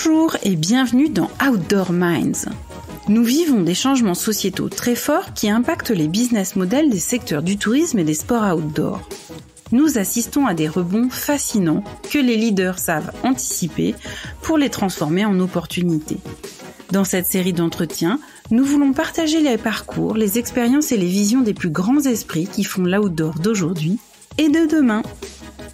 Bonjour et bienvenue dans Outdoor Minds. Nous vivons des changements sociétaux très forts qui impactent les business models des secteurs du tourisme et des sports outdoor. Nous assistons à des rebonds fascinants que les leaders savent anticiper pour les transformer en opportunités. Dans cette série d'entretiens, nous voulons partager les parcours, les expériences et les visions des plus grands esprits qui font l'outdoor d'aujourd'hui et de demain.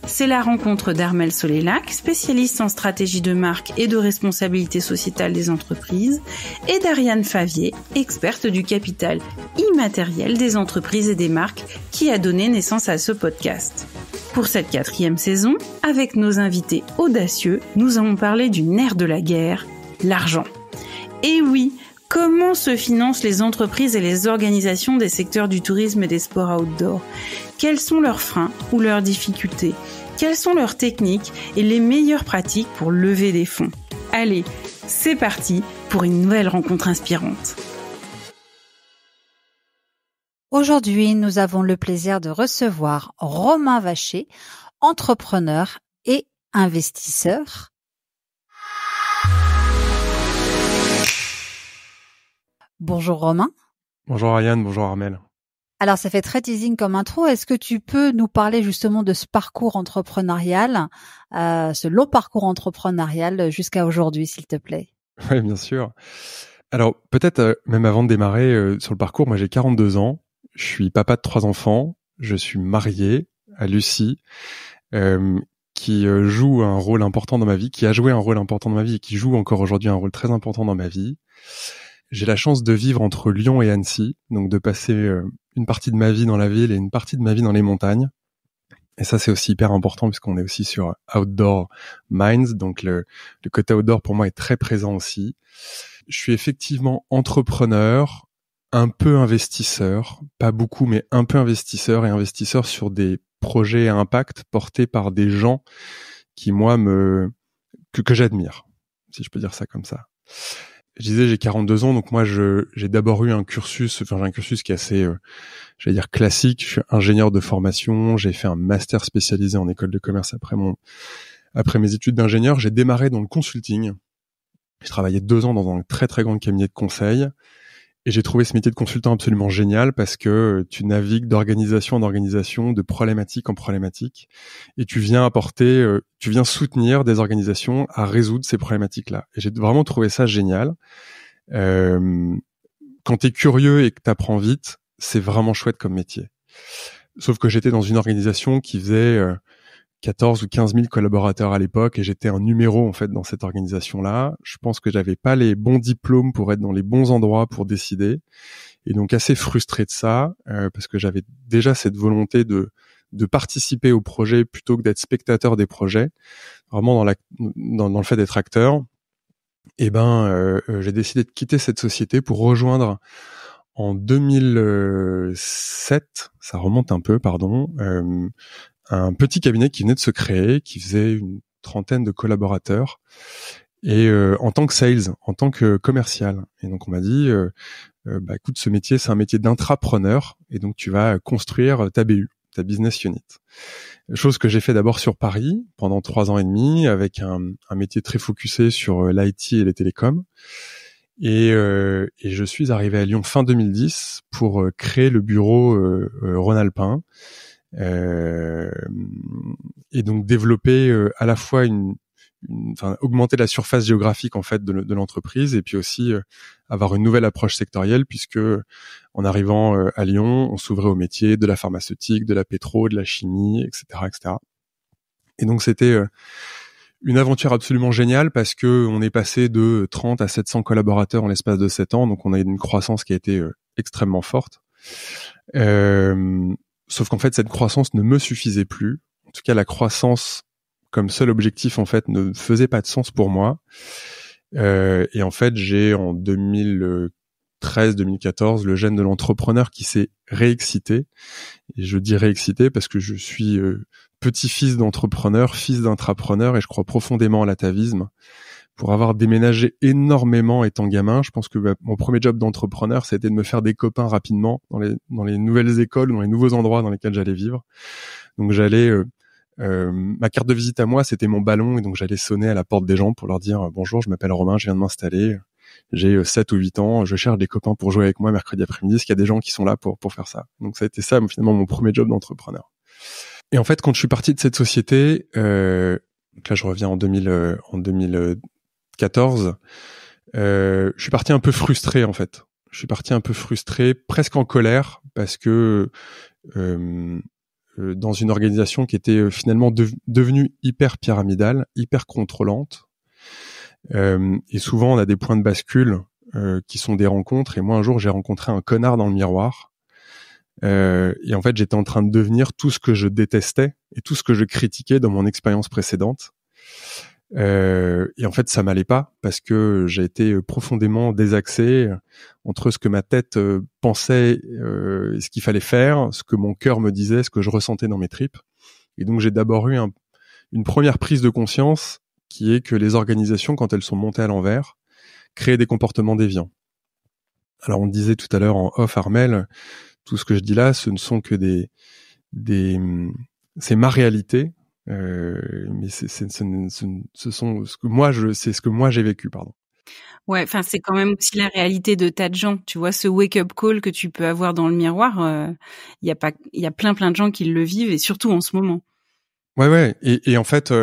C'est la rencontre d'Armelle Solélac, spécialiste en stratégie de marque et de responsabilité sociétale des entreprises, et d'Ariane Favier, experte du capital immatériel des entreprises et des marques, qui a donné naissance à ce podcast. Pour cette 4e saison, avec nos invités audacieux, nous allons parler du nerf de la guerre, l'argent. Et oui, comment se financent les entreprises et les organisations des secteurs du tourisme et des sports outdoor ? Quels sont leurs freins ou leurs difficultés ? Quelles sont leurs techniques et les meilleures pratiques pour lever des fonds ? Allez, c'est parti pour une nouvelle rencontre inspirante. Aujourd'hui, nous avons le plaisir de recevoir Romain Vacher, entrepreneur et investisseur. Bonjour Romain. Bonjour Ariane, bonjour Armelle. Alors ça fait très teasing comme intro. Est-ce que tu peux nous parler justement de ce parcours entrepreneurial, ce long parcours entrepreneurial jusqu'à aujourd'hui, s'il te plaît ? Oui, bien sûr. Alors peut-être même avant de démarrer sur le parcours, moi j'ai 42 ans, je suis papa de 3 enfants, je suis marié à Lucie, qui joue un rôle important dans ma vie, qui a joué un rôle important dans ma vie et qui joue encore aujourd'hui un rôle très important dans ma vie. J'ai la chance de vivre entre Lyon et Annecy, donc de passer une partie de ma vie dans la ville et une partie de ma vie dans les montagnes. Et ça, c'est aussi hyper important puisqu'on est aussi sur Outdoor Minds, donc le côté outdoor pour moi est très présent aussi. Je suis effectivement entrepreneur, un peu investisseur, pas beaucoup, mais un peu investisseur et investisseur sur des projets à impact portés par des gens qui, moi, que j'admire, si je peux dire ça comme ça. Je disais, j'ai 42 ans, donc moi, j'ai d'abord eu un cursus qui est assez, j'allais dire classique. Je suis ingénieur de formation, j'ai fait un master spécialisé en école de commerce après mes études d'ingénieur. J'ai démarré dans le consulting. J'ai travaillé 2 ans dans un très très grand cabinet de conseil. Et j'ai trouvé ce métier de consultant absolument génial parce que tu navigues d'organisation en organisation, de problématique en problématique, et tu viens soutenir des organisations à résoudre ces problématiques-là. Et j'ai vraiment trouvé ça génial. Quand t'es curieux et que t'apprends vite, c'est vraiment chouette comme métier. Sauf que j'étais dans une organisation qui faisait 14 ou 15 000 collaborateurs à l'époque et j'étais un numéro en fait dans cette organisation-là. Je pense que j'avais pas les bons diplômes pour être dans les bons endroits pour décider et donc assez frustré de ça parce que j'avais déjà cette volonté de participer au projet plutôt que d'être spectateur des projets, vraiment dans le fait d'être acteur. Et j'ai décidé de quitter cette société pour rejoindre en 2007, ça remonte un peu, un petit cabinet qui venait de se créer, qui faisait une 30aine de collaborateurs, et en tant que sales, en tant que commercial. Et donc on m'a dit, écoute, ce métier, c'est un métier d'intrapreneur, et donc tu vas construire ta BU, ta business unit. Chose que j'ai fait d'abord sur Paris pendant 3 ans et demi, avec un métier très focusé sur l'IT et les télécoms. Et je suis arrivé à Lyon fin 2010 pour créer le bureau Rhône-Alpin. Et donc développer à la fois augmenter la surface géographique en fait de l'entreprise et puis aussi avoir une nouvelle approche sectorielle puisque en arrivant à Lyon, on s'ouvrait au métier de la pharmaceutique, de la pétro, de la chimie, etc., etc. Et donc c'était une aventure absolument géniale parce que on est passé de 30 à 700 collaborateurs en l'espace de 7 ans, donc on a eu une croissance qui a été extrêmement forte. Sauf qu'en fait, cette croissance ne me suffisait plus. En tout cas, la croissance comme seul objectif, en fait, ne faisait pas de sens pour moi. Et en fait, j'ai en 2013-2014 le gène de l'entrepreneur qui s'est réexcité. Et je dis réexcité parce que je suis petit-fils d'entrepreneur, fils d'intrapreneur, et je crois profondément à l'atavisme. Pour avoir déménagé énormément étant gamin, je pense que mon premier job d'entrepreneur, c'était de me faire des copains rapidement dans les nouvelles écoles, dans les nouveaux endroits dans lesquels j'allais vivre. Donc j'allais Ma carte de visite à moi, c'était mon ballon, et donc j'allais sonner à la porte des gens pour leur dire bonjour, je m'appelle Romain, je viens de m'installer, j'ai 7 ou 8 ans, je cherche des copains pour jouer avec moi mercredi après-midi, est-ce qu'il y a des gens qui sont là pour faire ça? Donc ça a été ça finalement mon premier job d'entrepreneur. Et en fait, quand je suis parti de cette société, donc là je reviens en 2014, je suis parti un peu frustré en fait. Je suis parti un peu frustré, presque en colère, parce que dans une organisation qui était finalement devenue hyper pyramidale, hyper contrôlante. Et souvent, on a des points de bascule qui sont des rencontres. Et moi, un jour, j'ai rencontré un connard dans le miroir. Et en fait, j'étais en train de devenir tout ce que je détestais et tout ce que je critiquais dans mon expérience précédente. Et en fait, ça m'allait pas parce que j'ai été profondément désaxé entre ce que ma tête pensait, ce qu'il fallait faire, ce que mon cœur me disait, ce que je ressentais dans mes tripes. Et donc, j'ai d'abord eu une première prise de conscience qui est que les organisations, quand elles sont montées à l'envers, créent des comportements déviants. Alors, on disait tout à l'heure en off, Armel, tout ce que je dis là, ce ne sont que c'est ma réalité. Mais ce sont c'est ce que moi j'ai vécu, pardon. Ouais, enfin c'est quand même aussi la réalité de tas de gens. Tu vois, ce wake-up call que tu peux avoir dans le miroir, il y a plein de gens qui le vivent et surtout en ce moment. Ouais, et en fait,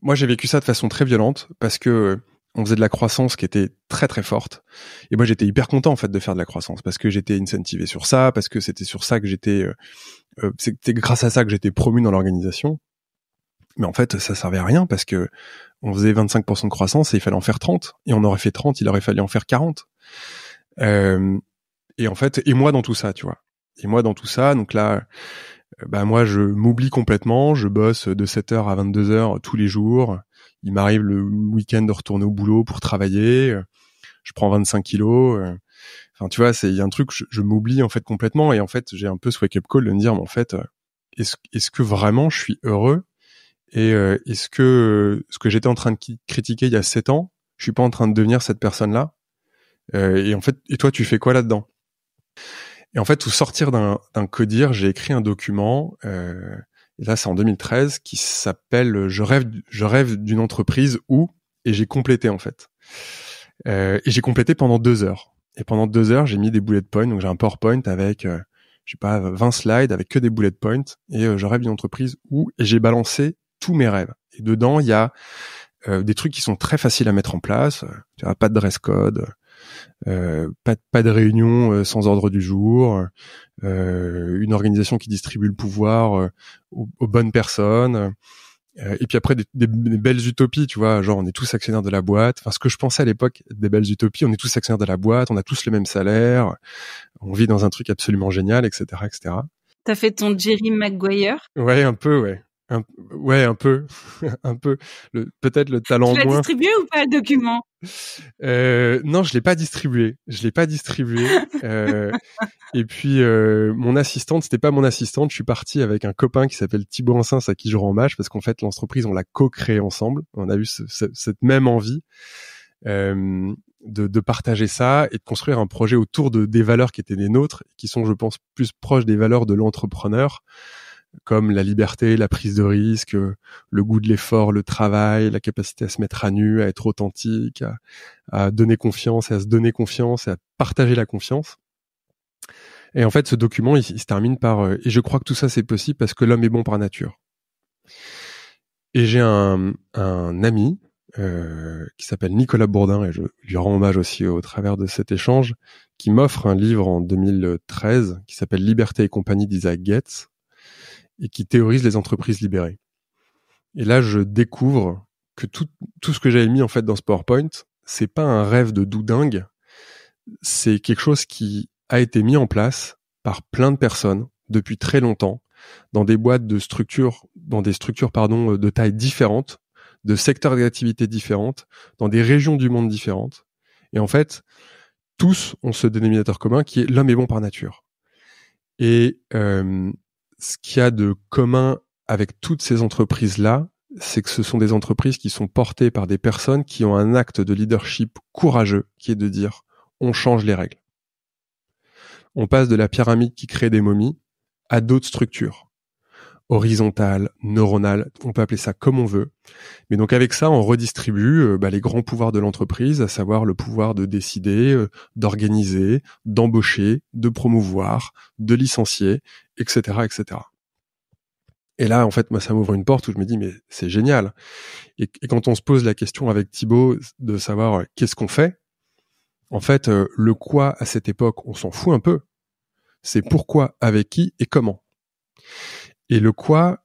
moi j'ai vécu ça de façon très violente parce que on faisait de la croissance qui était très très forte et moi j'étais hyper content en fait de faire de la croissance parce que j'étais incentivé sur ça, parce que c'était sur ça que c'était grâce à ça que j'étais promu dans l'organisation. Mais en fait, ça servait à rien parce que on faisait 25% de croissance et il fallait en faire 30. Et on aurait fait 30, il aurait fallu en faire 40. Et en fait, et moi dans tout ça, tu vois. Et moi dans tout ça, donc là, moi je m'oublie complètement, je bosse de 7h à 22h tous les jours. Il m'arrive le week-end de retourner au boulot pour travailler. Je prends 25 kilos. Enfin, tu vois, il y a un truc, je m'oublie en fait complètement. Et en fait, j'ai un peu ce wake-up call de me dire, mais en fait, est-ce que vraiment je suis heureux? Et est-ce que ce que j'étais en train de critiquer il y a 7 ans, je suis pas en train de devenir cette personne-là? Et en fait, et toi, tu fais quoi là-dedans? Et en fait, au sortir d'un codir, j'ai écrit un document, et là c'est en 2013, qui s'appelle Je rêve d'une entreprise où, et j'ai complété en fait. Et j'ai complété pendant 2 heures. Et pendant 2 heures, j'ai mis des bullet points, donc j'ai un PowerPoint avec, je sais pas, 20 slides avec que des bullet points, et je rêve d'une entreprise où, et j'ai balancé tous mes rêves. Et dedans, il y a des trucs qui sont très faciles à mettre en place. Tu vois, pas de dress code, pas de réunion sans ordre du jour, une organisation qui distribue le pouvoir aux bonnes personnes. Et puis après, des belles utopies, tu vois, genre on est tous actionnaires de la boîte. Enfin, ce que je pensais à l'époque, des belles utopies, on est tous actionnaires de la boîte, on a tous le même salaire, on vit dans un truc absolument génial, etc., etc. T'as fait ton Jerry Maguire? Ouais, un peu, ouais. Un peu, un peu. Peut-être le talent moins. Tu l'as distribué ou pas le document? Non, je l'ai pas distribué. Et puis mon assistante, c'était pas mon assistante. Je suis parti avec un copain qui s'appelle Thibaut Ansens, à qui je rends hommage parce qu'en fait l'entreprise on l'a co-créée ensemble. On a eu cette même envie de partager ça et de construire un projet autour des valeurs qui étaient les nôtres, qui sont, je pense, plus proches des valeurs de l'entrepreneur, comme la liberté, la prise de risque, le goût de l'effort, le travail, la capacité à se mettre à nu, à être authentique, à donner confiance et à se donner confiance et à partager la confiance. Et en fait, ce document, il se termine par et je crois que tout ça c'est possible parce que l'homme est bon par nature. Et j'ai un ami qui s'appelle Nicolas Bourdin, et je lui rends hommage aussi au travers de cet échange, qui m'offre un livre en 2013 qui s'appelle Liberté et compagnie d'Isaac Getz, et qui théorise les entreprises libérées. Et là, je découvre que tout ce que j'avais mis en fait dans ce PowerPoint, c'est pas un rêve de doudingue, c'est quelque chose qui a été mis en place par plein de personnes depuis très longtemps dans des boîtes de structures, de tailles différentes, de secteurs d'activité différentes, dans des régions du monde différentes. Et en fait, tous ont ce dénominateur commun qui est l'homme est bon par nature. Et ce qu'il y a de commun avec toutes ces entreprises-là, c'est que ce sont des entreprises qui sont portées par des personnes qui ont un acte de leadership courageux, qui est de dire on change les règles. On passe de la pyramide qui crée des momies à d'autres structures. horizontale, neuronale, on peut appeler ça comme on veut. Mais donc avec ça, on redistribue les grands pouvoirs de l'entreprise, à savoir le pouvoir de décider, d'organiser, d'embaucher, de promouvoir, de licencier, etc., etc. Et là, en fait, moi, ça m'ouvre une porte où je me dis, mais c'est génial. Et quand on se pose la question avec Thibaut de savoir qu'est-ce qu'on fait, en fait, le quoi à cette époque, on s'en fout un peu. C'est pourquoi, avec qui et comment. Et le quoi,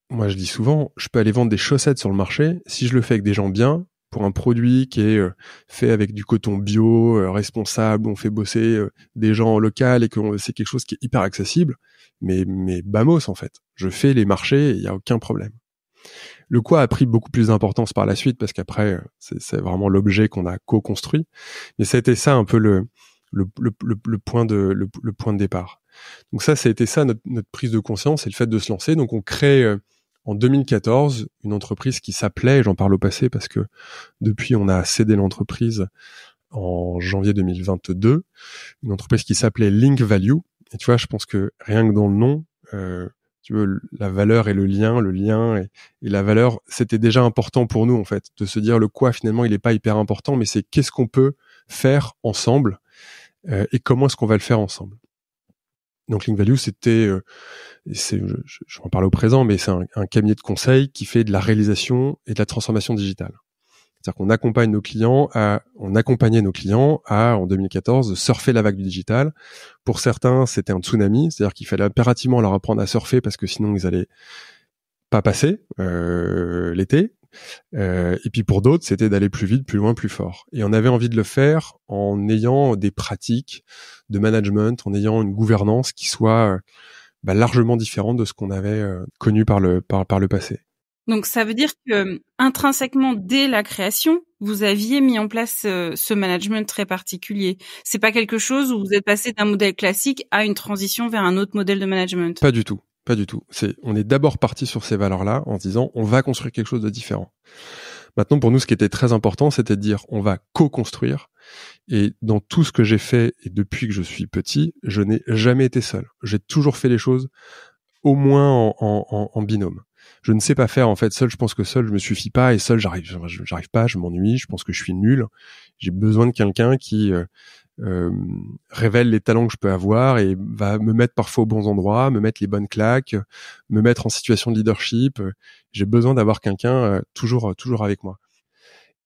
moi je dis souvent, je peux aller vendre des chaussettes sur le marché si je le fais avec des gens bien, pour un produit qui est fait avec du coton bio, responsable, on fait bosser des gens en local et que c'est quelque chose qui est hyper accessible. Mais bamos en fait. Je fais les marchés et il n'y a aucun problème. Le quoi a pris beaucoup plus d'importance par la suite parce qu'après, c'est vraiment l'objet qu'on a co-construit. Mais ça a été ça un peu le point de départ. Donc ça a été ça notre prise de conscience et le fait de se lancer. Donc on crée en 2014 une entreprise qui s'appelait, j'en parle au passé parce que depuis on a cédé l'entreprise en janvier 2022, une entreprise qui s'appelait Link Value. Et tu vois, je pense que rien que dans le nom, tu veux, la valeur et le lien et la valeur, c'était déjà important pour nous en fait, de se dire le quoi finalement il est pas hyper important, mais c'est qu'est-ce qu'on peut faire ensemble et comment est-ce qu'on va le faire ensemble. Donc Link Value, c'était, je vais en parler au présent, mais c'est un cabinet de conseil qui fait de la réalisation et de la transformation digitale. C'est-à-dire qu'on accompagnait nos clients à, en 2014, surfer la vague du digital. Pour certains, c'était un tsunami, c'est-à-dire qu'il fallait impérativement leur apprendre à surfer parce que sinon ils allaient pas passer l'été. Et puis pour d'autres, c'était d'aller plus vite, plus loin, plus fort. Et on avait envie de le faire en ayant des pratiques de management, en ayant une gouvernance qui soit largement différente de ce qu'on avait connu par le passé. Donc ça veut dire que intrinsèquement, dès la création, vous aviez mis en place ce management très particulier. C'est pas quelque chose où vous êtes passé d'un modèle classique à une transition vers un autre modèle de management. Pas du tout. On est d'abord parti sur ces valeurs-là en se disant on va construire quelque chose de différent. Maintenant, pour nous, ce qui était très important, c'était de dire on va co-construire. Et dans tout ce que j'ai fait, et depuis que je suis petit, je n'ai jamais été seul. J'ai toujours fait les choses au moins en binôme. Je ne sais pas faire en fait seul. Je pense que seul, je me suffis pas et seul, j'arrive pas. Je m'ennuie. Je pense que je suis nul. J'ai besoin de quelqu'un qui révèle les talents que je peux avoir et va me mettre parfois aux bons endroits, me mettre les bonnes claques, me mettre en situation de leadership. J'ai besoin d'avoir quelqu'un toujours avec moi.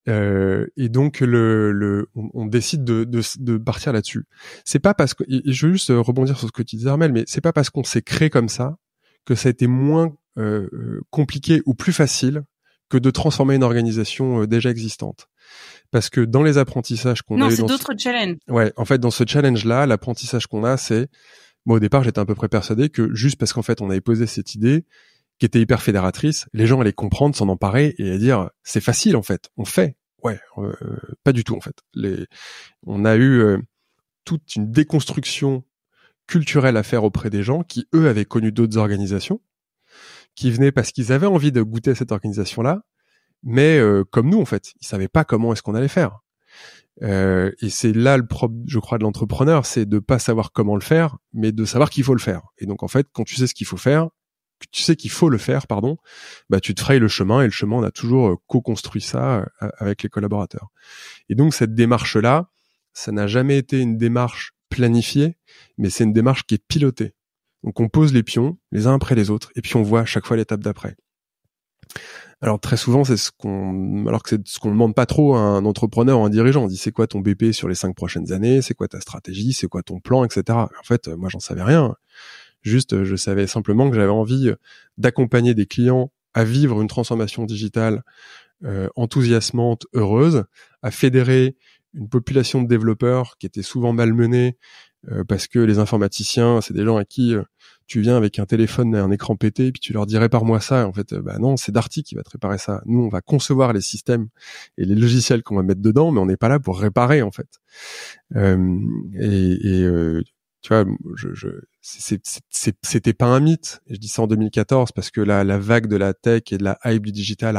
Et donc on décide de partir là-dessus. C'est pas parce que, et je veux juste rebondir sur ce que tu disais Armel, mais c'est pas parce qu'on s'est créé comme ça que ça a été moins compliqué ou plus facile que de transformer une organisation déjà existante. Parce que dans les apprentissages qu'on a eu... Non, c'est d'autres challenges. Ouais, en fait, dans ce challenge-là, l'apprentissage qu'on a, c'est... Moi, au départ, j'étais à peu près persuadé que juste parce qu'en fait, on avait posé cette idée qui était hyper fédératrice, les gens allaient comprendre, s'en emparer et à dire « c'est facile, en fait, on fait ». Ouais, pas du tout, en fait. On a eu toute une déconstruction culturelle à faire auprès des gens qui, eux, avaient connu d'autres organisations, qui venaient parce qu'ils avaient envie de goûter à cette organisation-là, mais comme nous en fait, ils savaient pas comment est-ce qu'on allait faire. Et c'est là le propre, je crois, de l'entrepreneur, c'est de pas savoir comment le faire, mais de savoir qu'il faut le faire. Et donc en fait, quand tu sais ce qu'il faut faire, tu sais qu'il faut le faire, tu te frayes le chemin, et le chemin, on a toujours co-construit ça avec les collaborateurs. Et donc cette démarche-là, ça n'a jamais été une démarche planifiée, mais c'est une démarche qui est pilotée. Donc on pose les pions les uns après les autres, et puis on voit à chaque fois l'étape d'après. Alors très souvent, c'est ce qu'on demande pas trop à un entrepreneur ou à un dirigeant. On dit c'est quoi ton BP sur les 5 prochaines années, c'est quoi ta stratégie, c'est quoi ton plan, etc. En fait, moi j'en savais rien. Juste, je savais simplement que j'avais envie d'accompagner des clients à vivre une transformation digitale enthousiasmante, heureuse, à fédérer une population de développeurs qui était souvent malmenée parce que les informaticiens, c'est des gens à qui tu viens avec un téléphone et un écran pété, puis tu leur dis répare-moi ça. En fait, non, c'est Darty qui va te réparer ça. Nous, on va concevoir les systèmes et les logiciels qu'on va mettre dedans, mais on n'est pas là pour réparer en fait. Tu vois, c'était pas un mythe. Et je dis ça en 2014 parce que la vague de la tech et de la hype du digital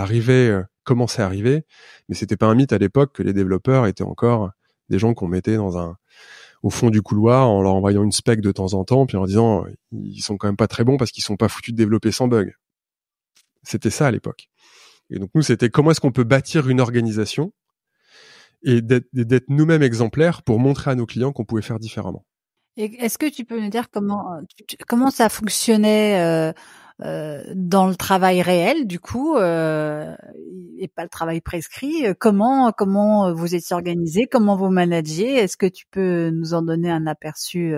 commençait à arriver, mais c'était pas un mythe à l'époque que les développeurs étaient encore des gens qu'on mettait dans un au fond du couloir en leur envoyant une spec de temps en temps, puis en leur disant ils sont quand même pas très bons parce qu'ils sont pas foutus de développer sans bug. C'était ça à l'époque. Et donc nous, c'était comment est-ce qu'on peut bâtir une organisation et d'être nous-mêmes exemplaires pour montrer à nos clients qu'on pouvait faire différemment. Et est-ce que tu peux nous dire comment ça fonctionnait dans le travail réel, du coup, et pas le travail prescrit? Comment vous étiez organisé? Comment vous managez? Est-ce que tu peux nous en donner un aperçu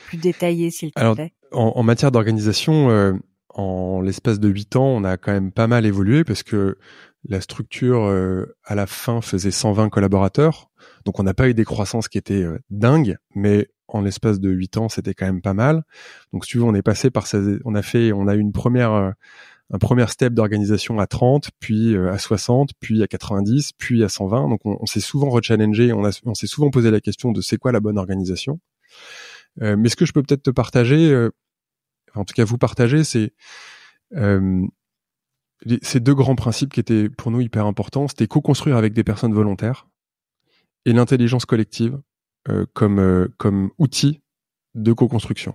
plus détaillé, s'il te plaît? En matière d'organisation, en l'espace de 8 ans, on a quand même pas mal évolué parce que la structure, à la fin, faisait 120 collaborateurs. Donc, on n'a pas eu des croissances qui étaient dingues, mais en l'espace de 8 ans, c'était quand même pas mal. Donc, si tu veux, on est passé par on a eu un premier step d'organisation à 30, puis à 60, puis à 90, puis à 120. Donc, on s'est souvent rechallengé, on s'est souvent posé la question de c'est quoi la bonne organisation. Mais ce que je peux peut-être te partager, en tout cas vous partager, c'est ces deux grands principes qui étaient pour nous hyper importants. C'était co-construire avec des personnes volontaires et l'intelligence collective comme outil de co-construction.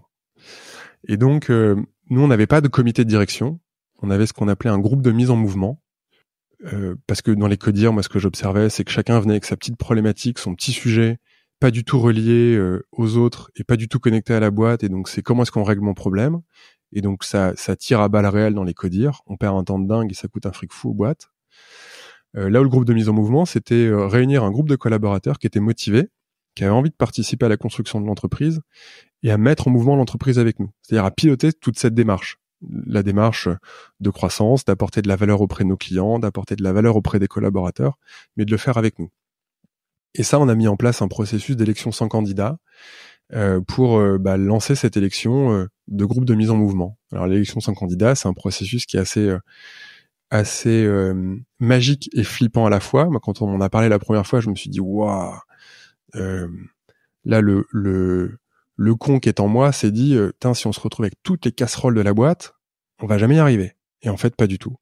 Et donc, nous, on n'avait pas de comité de direction. On avait ce qu'on appelait un groupe de mise en mouvement. Parce que dans les codires, moi, ce que j'observais, c'est que chacun venait avec sa petite problématique, son petit sujet, pas du tout relié aux autres et pas du tout connecté à la boîte. Et donc, c'est comment est-ce qu'on règle mon problème? Et donc, ça tire à balles réelles dans les codires. On perd un temps de dingue et ça coûte un fric fou aux boîtes. Là où le groupe de mise en mouvement, c'était réunir un groupe de collaborateurs qui étaient motivés, qui avaient envie de participer à la construction de l'entreprise et à mettre en mouvement l'entreprise avec nous. C'est-à-dire à piloter toute cette démarche. La démarche de croissance, d'apporter de la valeur auprès de nos clients, d'apporter de la valeur auprès des collaborateurs, mais de le faire avec nous. Et ça, on a mis en place un processus d'élection sans candidat pour lancer cette élection de groupe de mise en mouvement. Alors l'élection sans candidat, c'est un processus qui est assez magique et flippant à la fois. Moi, quand on m'en a parlé la première fois, je me suis dit waouh. Là, le con qui est en moi s'est dit si on se retrouve avec toutes les casseroles de la boîte, on va jamais y arriver. Et en fait, pas du tout.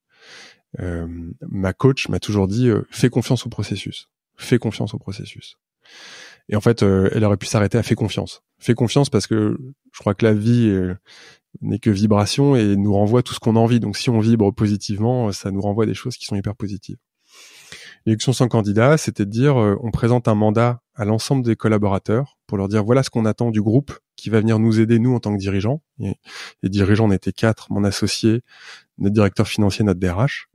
Ma coach m'a toujours dit fais confiance au processus. Fais confiance au processus. Et en fait, elle aurait pu s'arrêter à fais confiance. Fais confiance parce que je crois que la vie n'est que vibration et nous renvoie tout ce qu'on a envie. Donc si on vibre positivement, ça nous renvoie des choses qui sont hyper positives. L'élection sans candidat, c'était de dire on présente un mandat à l'ensemble des collaborateurs pour leur dire voilà ce qu'on attend du groupe qui va venir nous aider nous en tant que dirigeants. Et les dirigeants, on était 4, mon associé, notre directeur financier, notre DRH.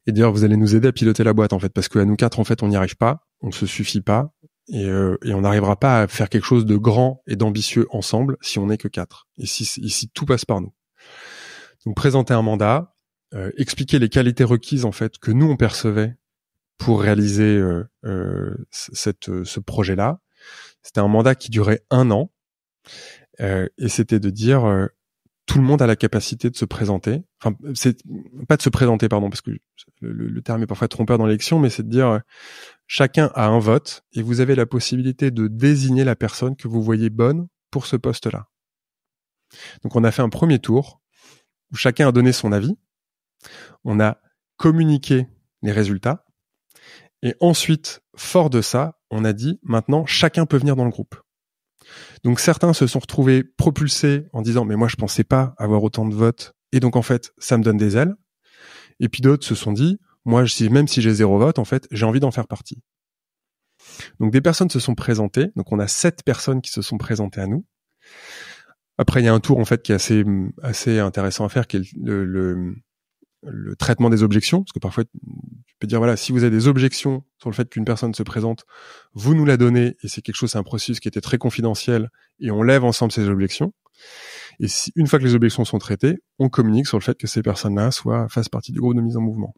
Et dire vous allez nous aider à piloter la boîte en fait parce qu'à nous 4 en fait on n'y arrive pas, on ne se suffit pas et on n'arrivera pas à faire quelque chose de grand et d'ambitieux ensemble si on n'est que 4 et si tout passe par nous. Donc présenter un mandat, expliquer les qualités requises en fait que nous on percevait pour réaliser ce projet-là. C'était un mandat qui durait 1 an et c'était de dire tout le monde a la capacité de se présenter. Enfin, c'est pas de se présenter, pardon, parce que le terme est parfois trompeur dans l'élection, mais c'est de dire chacun a un vote et vous avez la possibilité de désigner la personne que vous voyez bonne pour ce poste-là. Donc, on a fait un premier tour où chacun a donné son avis. On a communiqué les résultats et ensuite, fort de ça, on a dit maintenant chacun peut venir dans le groupe. Donc certains se sont retrouvés propulsés en disant mais moi je pensais pas avoir autant de votes et donc en fait ça me donne des ailes. Et puis d'autres se sont dit moi même si j'ai 0 vote en fait j'ai envie d'en faire partie. Donc des personnes se sont présentées. Donc on a 7 personnes qui se sont présentées à nous. Après il y a un tour en fait qui est assez intéressant à faire qui est le traitement des objections, parce que parfois tu peux dire voilà si vous avez des objections sur le fait qu'une personne se présente, vous nous la donnez et c'est un processus qui était très confidentiel et on lève ensemble ces objections. Et une fois que les objections sont traitées, on communique sur le fait que ces personnes-là fassent partie du groupe de mise en mouvement.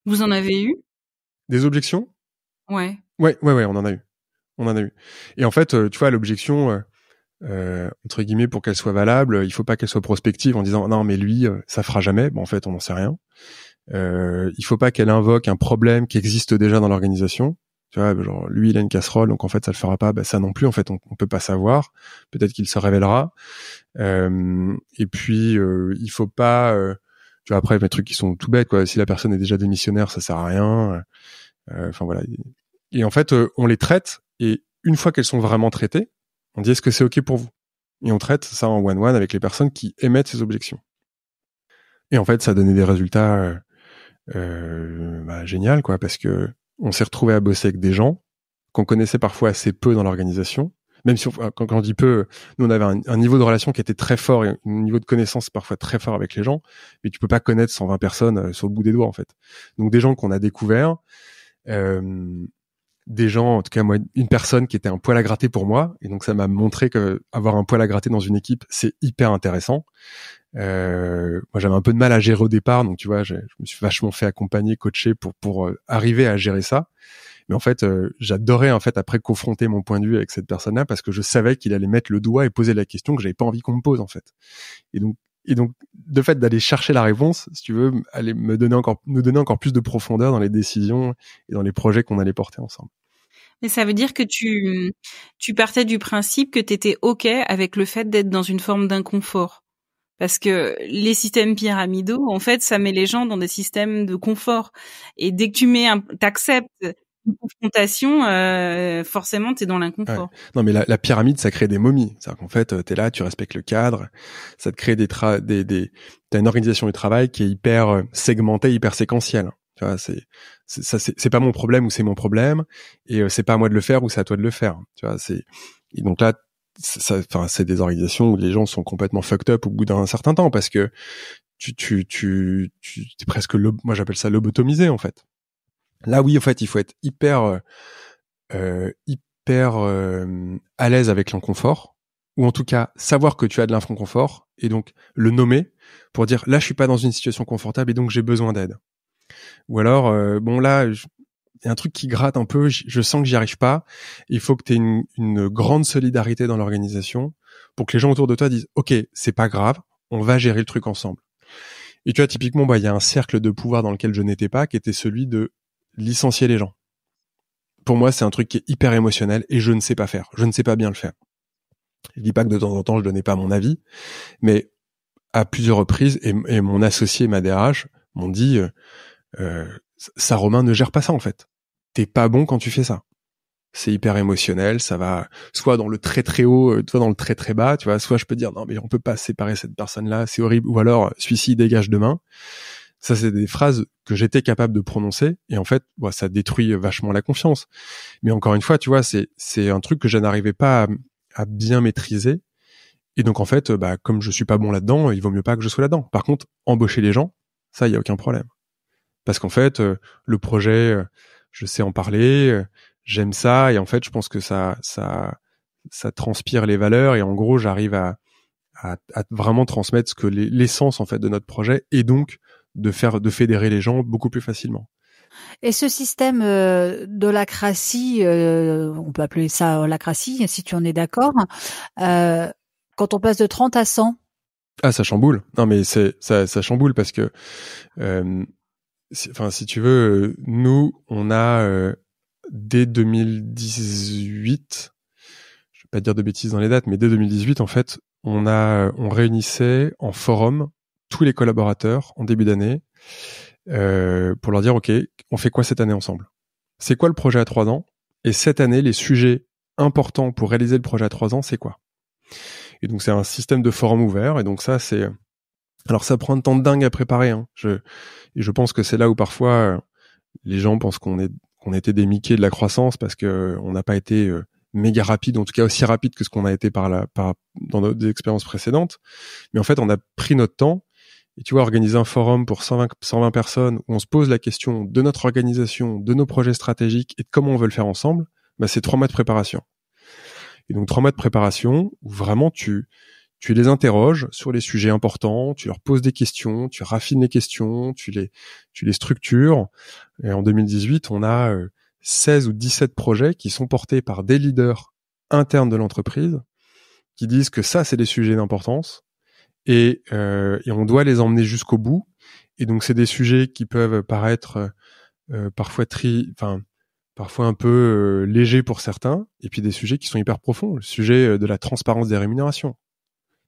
Vous en avez eu? Des objections? Ouais, on en a eu. Et en fait, tu vois, l'objection entre guillemets pour qu'elle soit valable, il faut pas qu'elle soit prospective en disant non mais lui ça fera jamais. Bon en fait on n'en sait rien. Il faut pas qu'elle invoque un problème qui existe déjà dans l'organisation. Tu vois, genre lui il a une casserole donc en fait ça le fera pas. Ça non plus en fait on peut pas savoir. Peut-être qu'il se révélera. Et puis il faut pas. Tu vois après les trucs qui sont tout bêtes quoi. Si la personne est déjà démissionnaire ça sert à rien. Enfin voilà. Et en fait on les traite et une fois qu'elles sont vraiment traitées, on dit est-ce que c'est OK pour vous? Et on traite ça en one-one avec les personnes qui émettent ces objections. Et en fait, ça a donné des résultats génial, quoi, parce que on s'est retrouvé à bosser avec des gens qu'on connaissait parfois assez peu dans l'organisation. Même si quand on dit peu, nous on avait un niveau de relation qui était très fort et un niveau de connaissance parfois très fort avec les gens, mais tu peux pas connaître 120 personnes sur le bout des doigts en fait. Donc des gens qu'on a découverts, des gens, en tout cas moi, une personne qui était un poil à gratter pour moi, et donc ça m'a montré que avoir un poil à gratter dans une équipe c'est hyper intéressant. Moi j'avais un peu de mal à gérer au départ, donc tu vois, je me suis vachement fait accompagner, coacher pour arriver à gérer ça. Mais en fait, j'adorais en fait après confronter mon point de vue avec cette personne-là parce que je savais qu'il allait mettre le doigt et poser la question que j'avais pas envie qu'on me pose en fait. Et donc, de fait d'aller chercher la réponse, si tu veux, aller nous donner encore plus de profondeur dans les décisions et dans les projets qu'on allait porter ensemble. Mais ça veut dire que tu partais du principe que t'étais OK avec le fait d'être dans une forme d'inconfort. Parce que les systèmes pyramidaux, en fait, ça met les gens dans des systèmes de confort. Et dès que t'acceptes une confrontation, forcément, t'es dans l'inconfort. Ouais. Non, mais la pyramide, ça crée des momies. C'est-à-dire qu'en fait, t'es là, tu respectes le cadre, ça te crée t'as une organisation du travail qui est hyper segmentée, hyper séquentielle. Tu vois, c'est pas mon problème ou c'est mon problème, et c'est pas à moi de le faire ou c'est à toi de le faire. Tu vois, et donc là, c'est des organisations où les gens sont complètement fucked up au bout d'un certain temps parce que t'es presque moi j'appelle ça lobotomisé en fait. Là oui, en fait, il faut être hyper à l'aise avec l'inconfort, ou en tout cas savoir que tu as de l'inconfort et donc le nommer pour dire là je suis pas dans une situation confortable et donc j'ai besoin d'aide. Ou alors là il y a un truc qui gratte un peu, je sens que j'y arrive pas. Il faut que tu aies une grande solidarité dans l'organisation pour que les gens autour de toi disent OK, c'est pas grave, on va gérer le truc ensemble. Et tu vois, typiquement, il y a un cercle de pouvoir dans lequel je n'étais pas, qui était celui de licencier les gens. Pour moi, c'est un truc qui est hyper émotionnel et je ne sais pas faire. Je ne sais pas bien le faire. Je dis pas que de temps en temps, je donnais pas mon avis, mais à plusieurs reprises, et mon associé, ma DRH, m'ont dit ça, Romain, ne gère pas ça en fait. T'es pas bon quand tu fais ça. C'est hyper émotionnel, ça va soit dans le très très haut, soit dans le très très bas, tu vois, soit je peux dire non mais on peut pas séparer cette personne-là, c'est horrible, ou alors celui-ci dégage demain. Ça c'est des phrases que j'étais capable de prononcer et en fait, ça détruit vachement la confiance. Mais encore une fois, tu vois, c'est un truc que je n'arrivais pas à bien maîtriser. Et donc en fait, comme je suis pas bon là-dedans, il vaut mieux pas que je sois là-dedans. Par contre, embaucher les gens, ça il y a aucun problème. Parce qu'en fait, le projet, je sais en parler, j'aime ça et en fait, je pense que ça transpire les valeurs et en gros, j'arrive à vraiment transmettre ce que l'essence en fait de notre projet et donc de fédérer les gens beaucoup plus facilement. Et ce système d'holacratie, on peut appeler ça holacratie si tu en es d'accord, quand on passe de 30 à 100. Ah, ça chamboule. Non mais ça chamboule parce que si tu veux, nous on a dès 2018, je vais pas dire de bêtises dans les dates, mais dès 2018 en fait, on réunissait en forum tous les collaborateurs en début d'année pour leur dire OK, on fait quoi cette année ensemble? C'est quoi le projet à 3 ans? Et cette année, les sujets importants pour réaliser le projet à 3 ans, c'est quoi? Et donc c'est un système de forum ouvert et donc ça c'est alors ça prend un temps de dingue à préparer hein. Je pense que c'est là où parfois les gens pensent qu'on était des Mickey de la croissance parce que on n'a pas été méga rapide, en tout cas aussi rapide que ce qu'on a été dans nos expériences précédentes. Mais en fait, on a pris notre temps et tu vois, organiser un forum pour 120 personnes où on se pose la question de notre organisation, de nos projets stratégiques et de comment on veut le faire ensemble, c'est 3 mois de préparation. Et donc 3 mois de préparation où vraiment tu les interroges sur les sujets importants, tu leur poses des questions, tu raffines les questions, tu les structures. Et en 2018, on a 16 ou 17 projets qui sont portés par des leaders internes de l'entreprise qui disent que ça, c'est des sujets d'importance et on doit les emmener jusqu'au bout. Et donc, c'est des sujets qui peuvent paraître parfois un peu légers pour certains et puis des sujets qui sont hyper profonds. Le sujet de la transparence des rémunérations.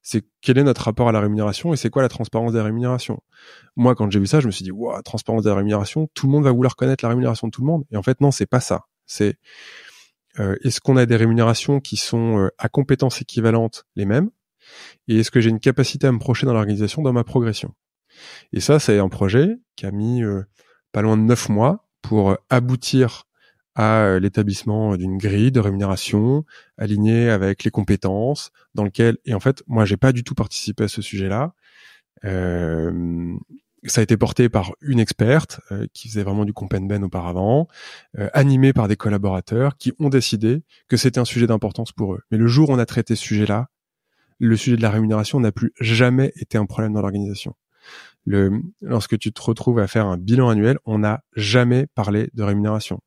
C'est quel est notre rapport à la rémunération et c'est quoi la transparence des rémunérations. Moi, quand j'ai vu ça, je me suis dit, wow, transparence des rémunérations, tout le monde va vouloir connaître la rémunération de tout le monde. Et en fait, non, c'est pas ça. C'est est-ce qu'on a des rémunérations qui sont à compétences équivalentes les mêmes, et est-ce que j'ai une capacité à me projeter dans l'organisation, dans ma progression. Et ça, c'est un projet qui a mis pas loin de 9 mois pour aboutir à l'établissement d'une grille de rémunération alignée avec les compétences, dans lequel, et en fait, moi, j'ai pas du tout participé à ce sujet-là. Ça a été porté par une experte qui faisait vraiment du comp and ben auparavant, animé par des collaborateurs qui ont décidé que c'était un sujet d'importance pour eux. Mais le jour où on a traité ce sujet-là, le sujet de la rémunération n'a plus jamais été un problème dans l'organisation. Lorsque tu te retrouves à faire un bilan annuel, on n'a jamais parlé de rémunération.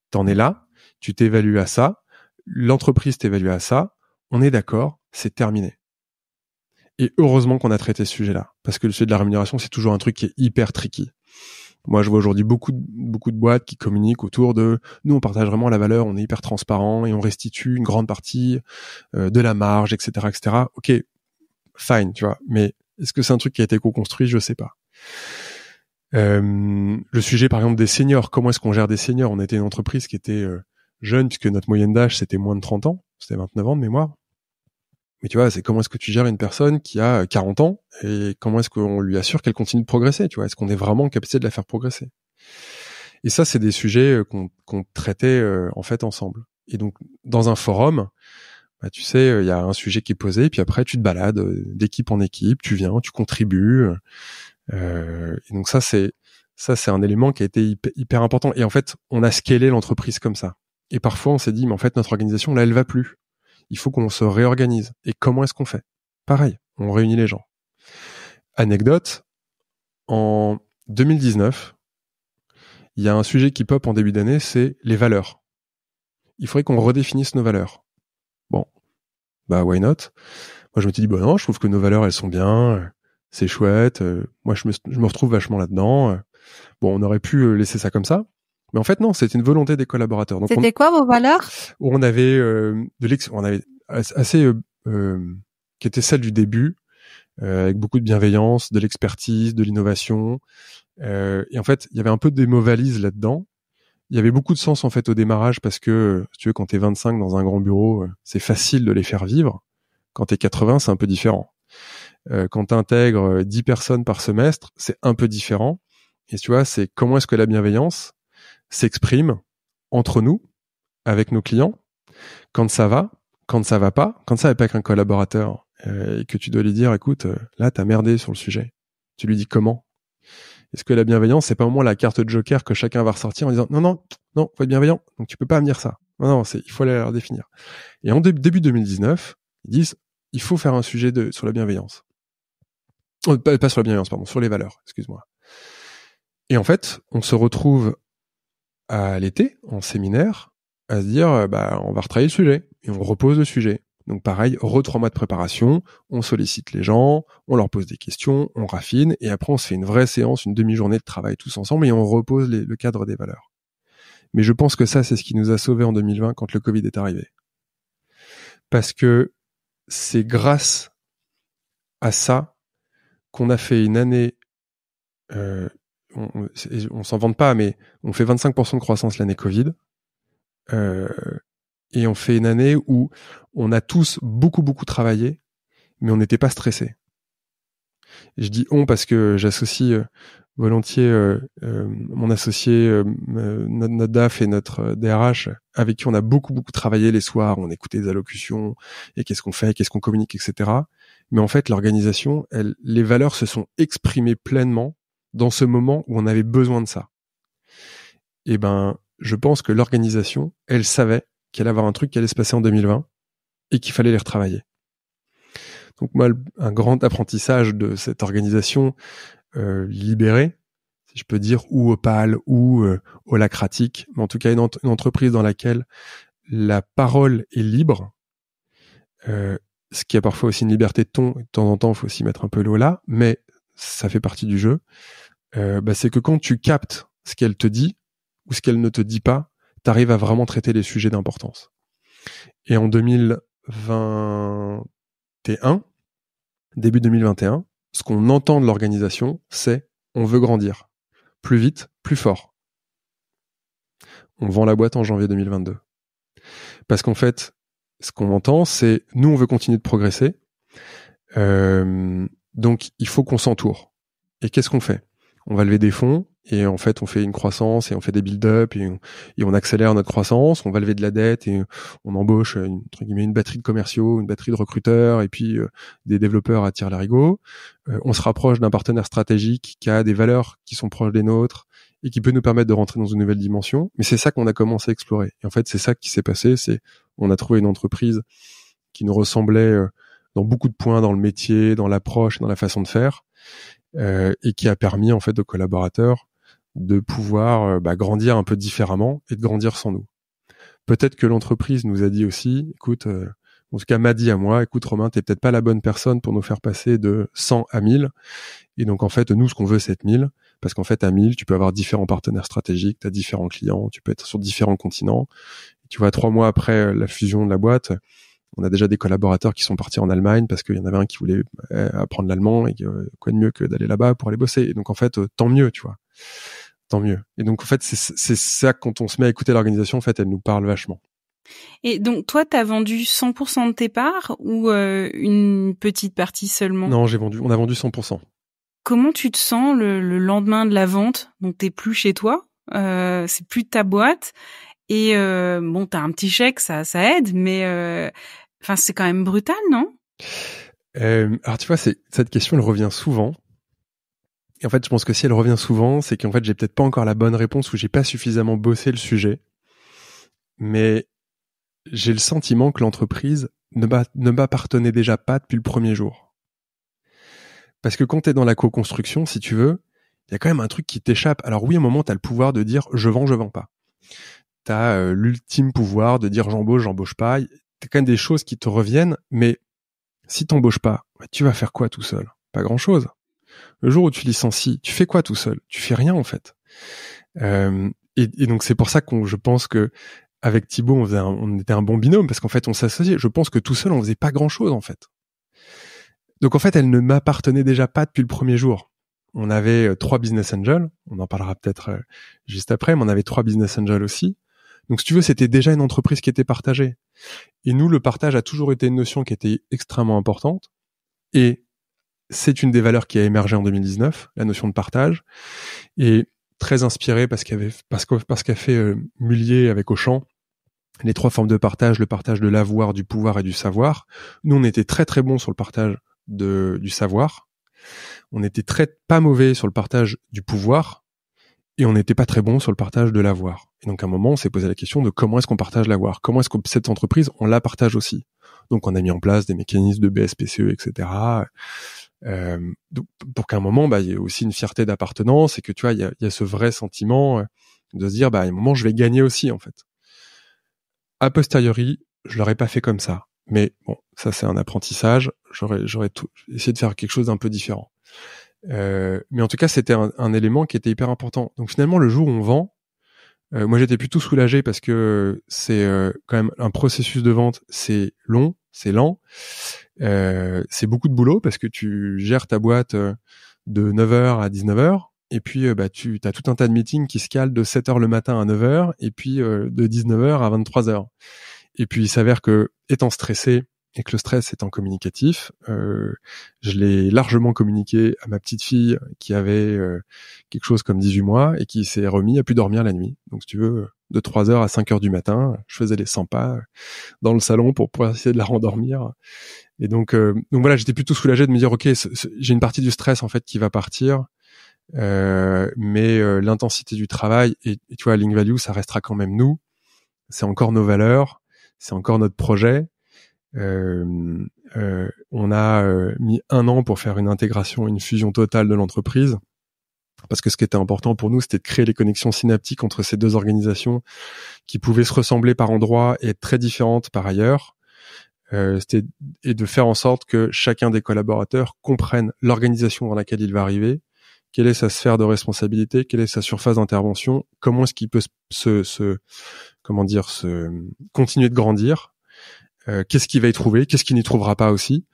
T'en es là, tu t'évalues à ça, l'entreprise t'évalue à ça, on est d'accord, c'est terminé. Et heureusement qu'on a traité ce sujet-là, parce que le sujet de la rémunération, c'est toujours un truc qui est hyper tricky. Moi, je vois aujourd'hui beaucoup de boîtes qui communiquent autour de nous, on partage vraiment la valeur, on est hyper transparent et on restitue une grande partie de la marge, etc., etc. Ok, fine, tu vois. Mais est-ce que c'est un truc qui a été co-construit? Je sais pas. Le sujet, par exemple, des seniors. Comment est-ce qu'on gère des seniors? On était une entreprise qui était jeune, puisque notre moyenne d'âge, c'était moins de 30 ans. C'était 29 ans de mémoire. Mais tu vois, c'est comment est-ce que tu gères une personne qui a 40 ans et comment est-ce qu'on lui assure qu'elle continue de progresser, tu vois? Est-ce qu'on est vraiment en capacité de la faire progresser? Et ça, c'est des sujets qu'on traitait en fait ensemble. Et donc, dans un forum, bah, tu sais, il y a un sujet qui est posé, puis après, tu te balades d'équipe en équipe, tu viens, tu contribues. Et donc ça, c'est un élément qui a été hyper important. Et en fait, on a scalé l'entreprise comme ça. Et parfois, on s'est dit, mais en fait, notre organisation, là, elle va plus. Il faut qu'on se réorganise. Et comment est-ce qu'on fait? Pareil, on réunit les gens. Anecdote, en 2019, il y a un sujet qui pop en début d'année, c'est les valeurs. Il faudrait qu'on redéfinisse nos valeurs. Bon, bah why not? Moi, je me suis dit, bah non, je trouve que nos valeurs, elles sont bien, c'est chouette. Moi, je me retrouve vachement là-dedans. Bon, on aurait pu laisser ça comme ça. Mais en fait, non, c'était une volonté des collaborateurs. Donc, c'était quoi vos valeurs? On avait on avait assez qui était celle du début, avec beaucoup de bienveillance, de l'expertise, de l'innovation. Et en fait, il y avait un peu des mots valises là-dedans. Il y avait beaucoup de sens en fait au démarrage parce que, si tu veux, quand t'es 25 dans un grand bureau, c'est facile de les faire vivre. Quand t'es 80, c'est un peu différent. Quand t'intègres 10 personnes par semestre, c'est un peu différent. Et tu vois, c'est comment est-ce que la bienveillance s'exprime entre nous, avec nos clients, quand ça va pas, quand ça va pas avec un collaborateur, et que tu dois lui dire, écoute, là, t'as merdé sur le sujet. Tu lui dis comment? Est-ce que la bienveillance, c'est pas au moins la carte de joker que chacun va ressortir en disant, non, faut être bienveillant, donc tu peux pas me dire ça. Non, il faut la redéfinir. Et en début 2019, ils disent, il faut faire un sujet sur la bienveillance. Pas sur la bienveillance, pardon, sur les valeurs, excuse-moi. Et en fait, on se retrouve à l'été, en séminaire, à se dire, on va retravailler le sujet. Et on repose le sujet. Donc pareil, 3 mois de préparation, on sollicite les gens, on leur pose des questions, on raffine, et après on se fait une vraie séance, une demi-journée de travail tous ensemble, et on repose le cadre des valeurs. Mais je pense que ça, c'est ce qui nous a sauvés en 2020 quand le Covid est arrivé. Parce que c'est grâce à ça qu'on a fait une année, on s'en vante pas, mais on fait 25% de croissance l'année Covid, et on fait une année où on a tous beaucoup travaillé, mais on n'était pas stressé. Je dis on parce que j'associe volontiers mon associé, notre DAF et notre DRH, avec qui on a beaucoup travaillé les soirs, on écoutait des allocutions, et qu'est-ce qu'on fait, qu'est-ce qu'on communique, etc. Mais en fait, l'organisation, les valeurs se sont exprimées pleinement dans ce moment où on avait besoin de ça. Et je pense que l'organisation, elle savait qu'il allait avoir un truc qui allait se passer en 2020 et qu'il fallait les retravailler. Donc moi, un grand apprentissage de cette organisation libérée, si je peux dire, ou opale, ou holacratique, mais en tout cas une entreprise dans laquelle la parole est libre, ce qui a parfois aussi une liberté de ton, de temps en temps, il faut aussi mettre un peu l'eau là, mais ça fait partie du jeu, c'est que quand tu captes ce qu'elle te dit, ou ce qu'elle ne te dit pas, t'arrives à vraiment traiter les sujets d'importance. Et en 2021, début 2021, ce qu'on entend de l'organisation, c'est on veut grandir. Plus vite, plus fort. On vend la boîte en janvier 2022. Parce qu'en fait, ce qu'on entend, c'est nous, on veut continuer de progresser. Donc, il faut qu'on s'entoure. Et qu'est-ce qu'on fait? On va lever des fonds et en fait, on fait une croissance et on fait des build-up et on accélère notre croissance. On va lever de la dette et on embauche une batterie de commerciaux, une batterie de recruteurs et puis des développeurs à tire-larigot. On se rapproche d'un partenaire stratégique qui a des valeurs qui sont proches des nôtres et qui peut nous permettre de rentrer dans une nouvelle dimension. Mais c'est ça qu'on a commencé à explorer. Et en fait, c'est ça qui s'est passé. On a trouvé une entreprise qui nous ressemblait dans beaucoup de points, dans le métier, dans l'approche, dans la façon de faire, et qui a permis en fait aux collaborateurs de pouvoir grandir un peu différemment et de grandir sans nous. Peut-être que l'entreprise nous a dit aussi, écoute, en tout cas m'a dit à moi, écoute Romain, t'es peut-être pas la bonne personne pour nous faire passer de 100 à 1000. Et donc en fait, nous, ce qu'on veut, c'est 1000, parce qu'en fait, à 1000, tu peux avoir différents partenaires stratégiques, t'as différents clients, tu peux être sur différents continents. Et tu vois, 3 mois après la fusion de la boîte, on a déjà des collaborateurs qui sont partis en Allemagne parce qu'il y en avait un qui voulait apprendre l'allemand et quoi de mieux que d'aller là-bas pour aller bosser. Et donc en fait, tant mieux, tu vois. Tant mieux. Et donc en fait, c'est ça, quand on se met à écouter l'organisation, en fait, elle nous parle vachement. Et donc toi, t'as vendu 100% de tes parts ou une petite partie seulement? Non, on a vendu 100%. Comment tu te sens le lendemain de la vente? Donc t'es plus chez toi, c'est plus ta boîte. Et bon, t'as un petit chèque, ça aide, mais enfin c'est quand même brutal, non? Alors tu vois, cette question, elle revient souvent. Et en fait, je pense que si elle revient souvent, c'est qu'en fait, j'ai peut-être pas encore la bonne réponse ou j'ai pas suffisamment bossé le sujet. Mais j'ai le sentiment que l'entreprise ne m'appartenait déjà pas depuis le premier jour. Parce que quand t'es dans la co-construction, si tu veux, il y a quand même un truc qui t'échappe. Alors oui, à un moment, t'as le pouvoir de dire je vends pas. T'as l'ultime pouvoir de dire j'embauche pas. T'as quand même des choses qui te reviennent, mais si t'embauches pas, tu vas faire quoi tout seul? Pas grand-chose. Le jour où tu licencies, tu fais quoi tout seul? Tu fais rien en fait. Et donc c'est pour ça je pense que avec Thibaut, on était un bon binôme parce qu'en fait on s'associait. Je pense que tout seul on faisait pas grand-chose en fait. Donc en fait elle ne m'appartenait déjà pas depuis le premier jour. On avait 3 business angels, on en parlera peut-être juste après, mais on avait 3 business angels aussi. Donc si tu veux, c'était déjà une entreprise qui était partagée. Et nous, le partage a toujours été une notion qui était extrêmement importante. Et c'est une des valeurs qui a émergé en 2019, la notion de partage. Et très inspirée parce qu'a fait Mullier avec Auchan, les 3 formes de partage, le partage de l'avoir, du pouvoir et du savoir. Nous, on était très très bons sur le partage du savoir. On était pas mauvais sur le partage du pouvoir. Et on n'était pas très bon sur le partage de l'avoir. Et donc à un moment, on s'est posé la question de comment est-ce qu'on partage l'avoir? Comment est-ce que cette entreprise, on la partage aussi? Donc on a mis en place des mécanismes de BSPCE, etc. Donc, pour qu'à un moment, il y ait aussi une fierté d'appartenance et que tu vois, il y a ce vrai sentiment de se dire, à un moment, je vais gagner aussi en fait. A posteriori, je l'aurais pas fait comme ça. Mais bon, ça c'est un apprentissage. J'aurais essayé de faire quelque chose d'un peu différent. Mais en tout cas, c'était un élément qui était hyper important. Donc finalement, le jour où on vend, moi j'étais plutôt soulagé parce que c'est quand même un processus de vente, c'est long, c'est lent, c'est beaucoup de boulot parce que tu gères ta boîte de 9h à 19h et puis tu as tout un tas de meetings qui se calent de 7h le matin à 9h et puis de 19h à 23h. Et puis il s'avère que étant stressé et que le stress étant communicatif, je l'ai largement communiqué à ma petite fille qui avait quelque chose comme 18 mois et qui s'est remis à plus dormir la nuit. Donc si tu veux, de 3h à 5h du matin, je faisais les 100 pas dans le salon pour pouvoir essayer de la rendormir. Et donc voilà, j'étais plutôt soulagé de me dire ok, j'ai une partie du stress en fait qui va partir, mais l'intensité du travail et tu vois, Link Value, ça restera quand même nous. C'est encore nos valeurs, c'est encore notre projet. On a mis 1 an pour faire une intégration, une fusion totale de l'entreprise, parce que ce qui était important pour nous, c'était de créer les connexions synaptiques entre ces 2 organisations qui pouvaient se ressembler par endroits et être très différentes par ailleurs. Et de faire en sorte que chacun des collaborateurs comprenne l'organisation dans laquelle il va arriver, quelle est sa sphère de responsabilité, quelle est sa surface d'intervention, comment est-ce qu'il peut continuer de grandir. qu'est-ce qu'il va y trouver, qu'est-ce qu'il n'y trouvera pas aussi,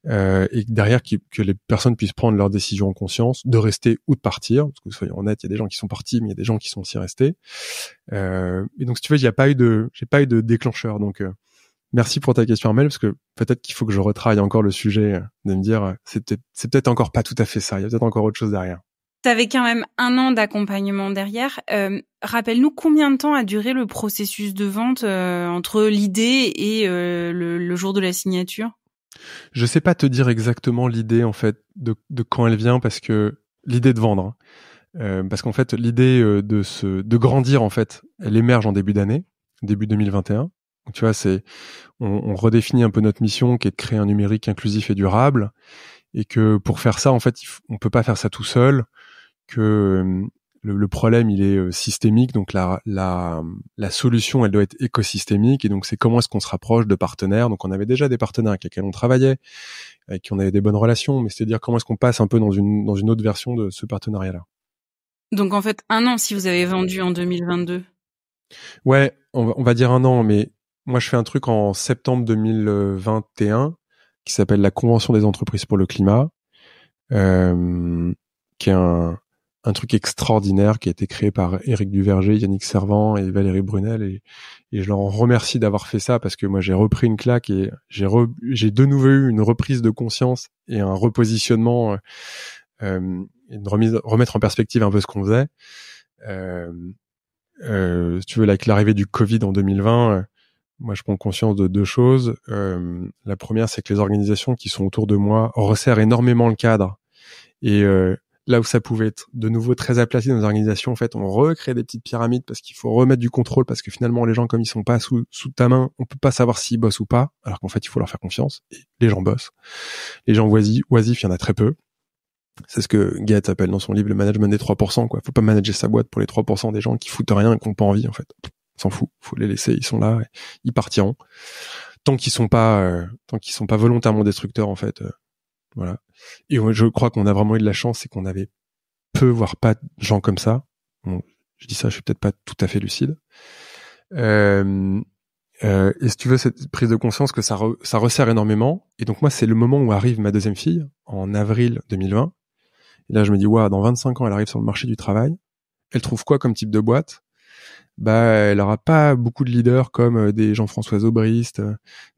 et derrière que les personnes puissent prendre leurs décisions en conscience, de rester ou de partir, parce que soyons honnêtes, il y a des gens qui sont partis, mais il y a des gens qui sont aussi restés. Et donc si tu veux, j'ai pas eu de déclencheur. Donc merci pour ta question, Armelle, parce que peut-être qu'il faut que je retravaille encore le sujet, de me dire c'est peut-être encore pas tout à fait ça, il y a peut-être encore autre chose derrière. T'avais quand même 1 an d'accompagnement derrière. Rappelle-nous combien de temps a duré le processus de vente entre l'idée et le jour de la signature? Je sais pas te dire exactement l'idée en fait de quand elle vient, parce que l'idée de vendre, parce qu'en fait l'idée de grandir en fait, elle émerge en début d'année, début 2021. Donc, tu vois, on redéfinit un peu notre mission qui est de créer un numérique inclusif et durable, et que pour faire ça en fait on peut pas faire ça tout seul, que le problème il est systémique, donc la solution elle doit être écosystémique, et donc c'est comment est-ce qu'on se rapproche de partenaires. Donc on avait déjà des partenaires avec lesquels on travaillait, avec qui on avait des bonnes relations, mais c'est-à-dire comment est-ce qu'on passe un peu dans une autre version de ce partenariat-là. Donc en fait 1 an si vous avez vendu en 2022. Ouais, on va dire 1 an, mais moi je fais un truc en septembre 2021 qui s'appelle la Convention des entreprises pour le climat, qui est un truc extraordinaire qui a été créé par Éric Duverger, Yannick Servant et Valérie Brunel, et je leur remercie d'avoir fait ça, parce que moi j'ai repris une claque et j'ai de nouveau eu une reprise de conscience et un repositionnement, et une remettre en perspective un peu ce qu'on faisait. Si tu veux, avec l'arrivée du Covid en 2020, moi je prends conscience de 2 choses. La première, c'est que les organisations qui sont autour de moi resserrent énormément le cadre, et là où ça pouvait être de nouveau très aplati dans les organisations, en fait, on recrée des petites pyramides parce qu'il faut remettre du contrôle, parce que finalement, les gens, comme ils sont pas sous ta main, on peut pas savoir s'ils bossent ou pas, alors qu'en fait, il faut leur faire confiance. Et les gens bossent. Les gens oisifs, il y en a très peu. C'est ce que Gates appelle dans son livre le management des 3%, quoi. Faut pas manager sa boîte pour les 3% des gens qui foutent rien et qui ont pas envie, en fait. On s'en fout. Faut les laisser, ils sont là, ils partiront. Tant qu'ils sont pas volontairement destructeurs, en fait, voilà. Et je crois qu'on a vraiment eu de la chance, c'est qu'on avait peu, voire pas de gens comme ça. Bon, je dis ça, je suis peut-être pas tout à fait lucide. Et si tu veux, cette prise de conscience que ça resserre énormément. Et donc moi, c'est le moment où arrive ma deuxième fille, en avril 2020. Et là, je me dis, waouh, dans 25 ans, elle arrive sur le marché du travail. Elle trouve quoi comme type de boîte? Elle aura pas beaucoup de leaders comme des Jean-François Aubrist,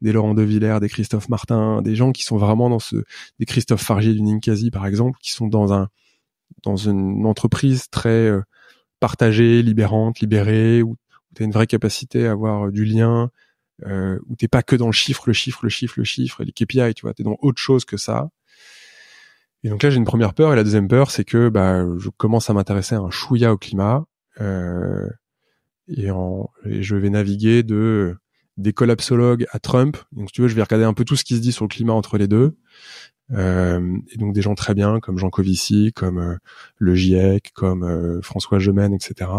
des Laurent de Villers, des Christophe Martin, des gens qui sont vraiment des Christophe Fargier du Ninkasi, par exemple, qui sont dans une entreprise très partagée, libérante, libérée, où tu as une vraie capacité à avoir du lien, où t'es pas que dans le chiffre, et les KPI, tu vois, t'es dans autre chose que ça. Et donc là, j'ai une première peur, et la deuxième peur, c'est que je commence à m'intéresser à un chouïa au climat, et je vais naviguer des collapsologues à Trump. Donc si tu veux, je vais regarder un peu tout ce qui se dit sur le climat entre les deux. Et donc des gens très bien comme Jean Covici, comme le GIEC, comme François Gemène, etc.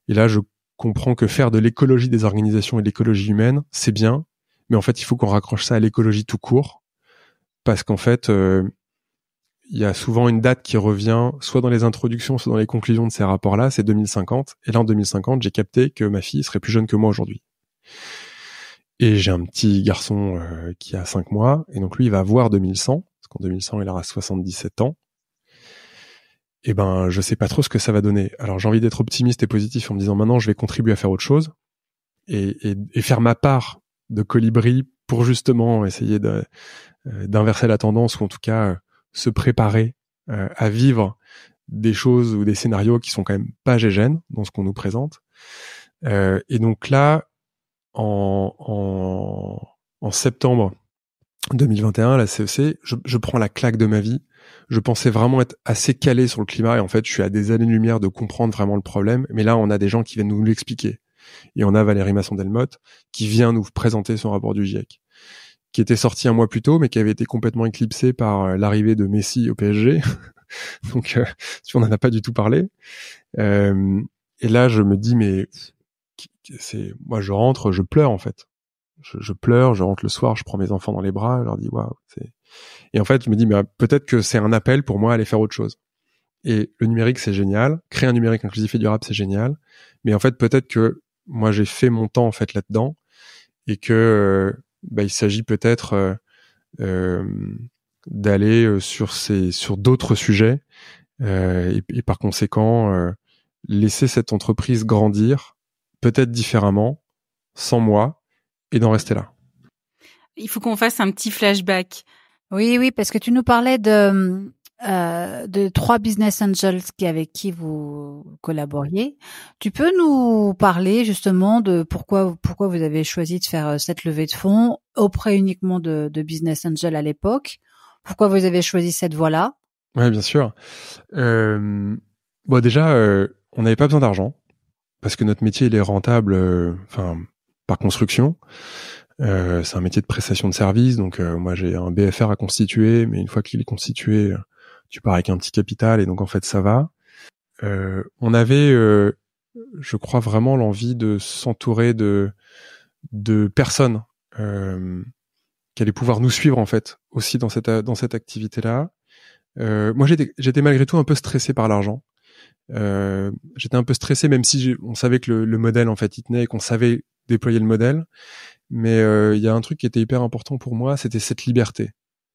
Et là, je comprends que faire de l'écologie des organisations et de l'écologie humaine, c'est bien, mais en fait, il faut qu'on raccroche ça à l'écologie tout court, parce qu'en fait, il y a souvent une date qui revient, soit dans les introductions, soit dans les conclusions de ces rapports-là, c'est 2050. Et là, en 2050, j'ai capté que ma fille serait plus jeune que moi aujourd'hui. Et j'ai un petit garçon qui a 5 mois, et donc lui, il va voir 2100, parce qu'en 2100, il aura 77 ans. Et je sais pas trop ce que ça va donner. Alors, j'ai envie d'être optimiste et positif en me disant, maintenant, je vais contribuer à faire autre chose, et faire ma part de colibri pour justement essayer d'inverser la tendance, ou en tout cas se préparer à vivre des choses ou des scénarios qui sont quand même pas gégènes dans ce qu'on nous présente. Et donc là, en septembre 2021, la CEC, je prends la claque de ma vie. Je pensais vraiment être assez calé sur le climat, et en fait, je suis à des années-lumière de comprendre vraiment le problème. Mais là, on a des gens qui viennent nous l'expliquer. Et on a Valérie Masson-Delmotte qui vient nous présenter son rapport du GIEC, qui était sorti 1 mois plus tôt, mais qui avait été complètement éclipsé par l'arrivée de Messi au PSG. Donc, on n'en a pas du tout parlé. Et là, je me dis, mais moi, je rentre, je pleure en fait. Je pleure, je rentre le soir, je prends mes enfants dans les bras, je leur dis waouh. Et en fait, je me dis, mais peut-être que c'est un appel pour moi à aller faire autre chose. Et le numérique, c'est génial. Créer un numérique inclusif et durable, c'est génial. Mais en fait, peut-être que moi, j'ai fait mon temps en fait là-dedans, et que il s'agit peut-être d'aller sur d'autres sujets et par conséquent laisser cette entreprise grandir peut-être différemment sans moi et d'en rester là. Il faut qu'on fasse un petit flashback. Oui, parce que tu nous parlais de 3 business angels avec qui vous collaboriez. Tu peux nous parler justement de pourquoi vous avez choisi de faire cette levée de fonds auprès uniquement de business angels à l'époque? Pourquoi vous avez choisi cette voie-là? Ouais, bien sûr. Déjà, on n'avait pas besoin d'argent parce que notre métier il est rentable, par construction. C'est un métier de prestation de service, donc moi j'ai un BFR à constituer, mais une fois qu'il est constitué, tu pars avec un petit capital et donc en fait ça va. On avait, je crois vraiment l'envie de s'entourer de personnes qui allaient pouvoir nous suivre en fait aussi dans cette activité-là. Moi j'étais malgré tout un peu stressé par l'argent. J'étais un peu stressé même si on savait que le modèle en fait il tenait et qu'on savait déployer le modèle. Mais il y a un truc qui était hyper important pour moi, c'était cette liberté.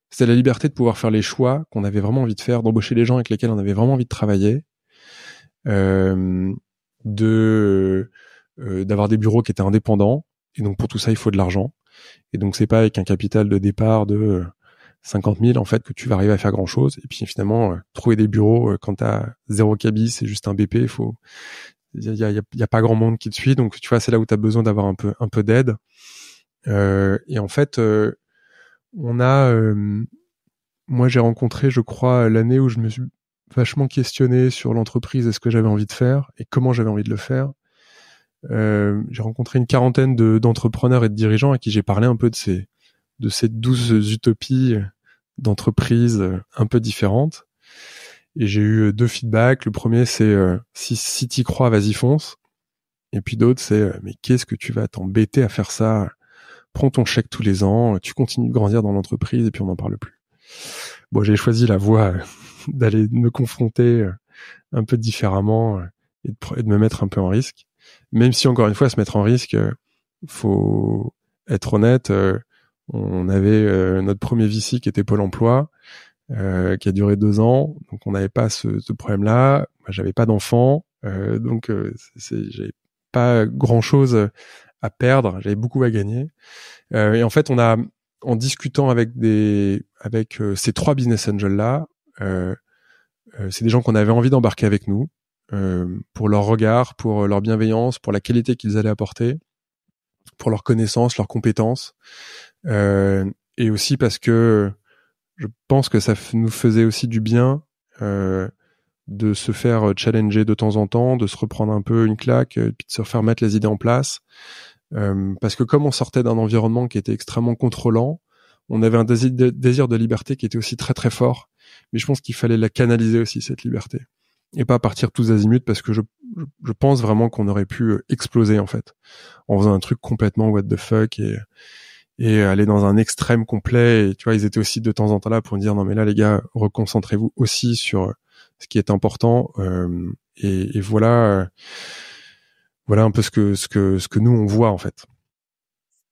C'était la liberté de pouvoir faire les choix qu'on avait vraiment envie de faire, d'embaucher les gens avec lesquels on avait vraiment envie de travailler, d'avoir des bureaux qui étaient indépendants. Et donc pour tout ça, il faut de l'argent. Et donc c'est pas avec un capital de départ de 50 000 en fait que tu vas arriver à faire grand chose. Et puis finalement, trouver des bureaux quand t'as 0 cabis, c'est juste un BP. Il y a pas grand monde qui te suit. Donc tu vois, c'est là où t'as besoin d'avoir un peu d'aide. Et en fait, moi j'ai rencontré, je crois, l'année où je me suis vachement questionné sur l'entreprise et ce que j'avais envie de faire et comment j'avais envie de le faire. J'ai rencontré une quarantaine d'entrepreneurs et de dirigeants à qui j'ai parlé un peu de ces 12 utopies d'entreprises un peu différentes. Et j'ai eu 2 feedbacks. Le premier, c'est si t'y crois, vas-y fonce. Et puis d'autres, c'est mais qu'est-ce que tu vas t'embêter à faire ça? Prends ton chèque tous les ans, tu continues de grandir dans l'entreprise et puis on n'en parle plus. Bon, j'ai choisi la voie d'aller me confronter un peu différemment et de me mettre un peu en risque. Même si, encore une fois, se mettre en risque, faut être honnête. On avait notre premier VC qui était Pôle emploi, qui a duré 2 ans. Donc, on n'avait pas ce problème-là. Moi, j'avais pas d'enfant. Donc, j'avais pas grand-chose à perdre. J'avais beaucoup à gagner. Et en fait, en discutant avec ces 3 business angels-là, c'est des gens qu'on avait envie d'embarquer avec nous, pour leur regard, pour leur bienveillance, pour la qualité qu'ils allaient apporter, pour leur connaissance, leurs compétences, et aussi parce que je pense que ça nous faisait aussi du bien de se faire challenger de temps en temps, de se reprendre un peu une claque, et puis de se faire mettre les idées en place. Parce que comme on sortait d'un environnement qui était extrêmement contrôlant, on avait un désir de liberté qui était aussi très très fort, mais je pense qu'il fallait la canaliser aussi, cette liberté, et pas partir tous azimuts, parce que je pense vraiment qu'on aurait pu exploser en fait, en faisant un truc complètement what the fuck et aller dans un extrême complet. Et tu vois, ils étaient aussi de temps en temps là pour me dire non mais là les gars, reconcentrez-vous aussi sur ce qui est important, et voilà un peu ce que nous on voit en fait.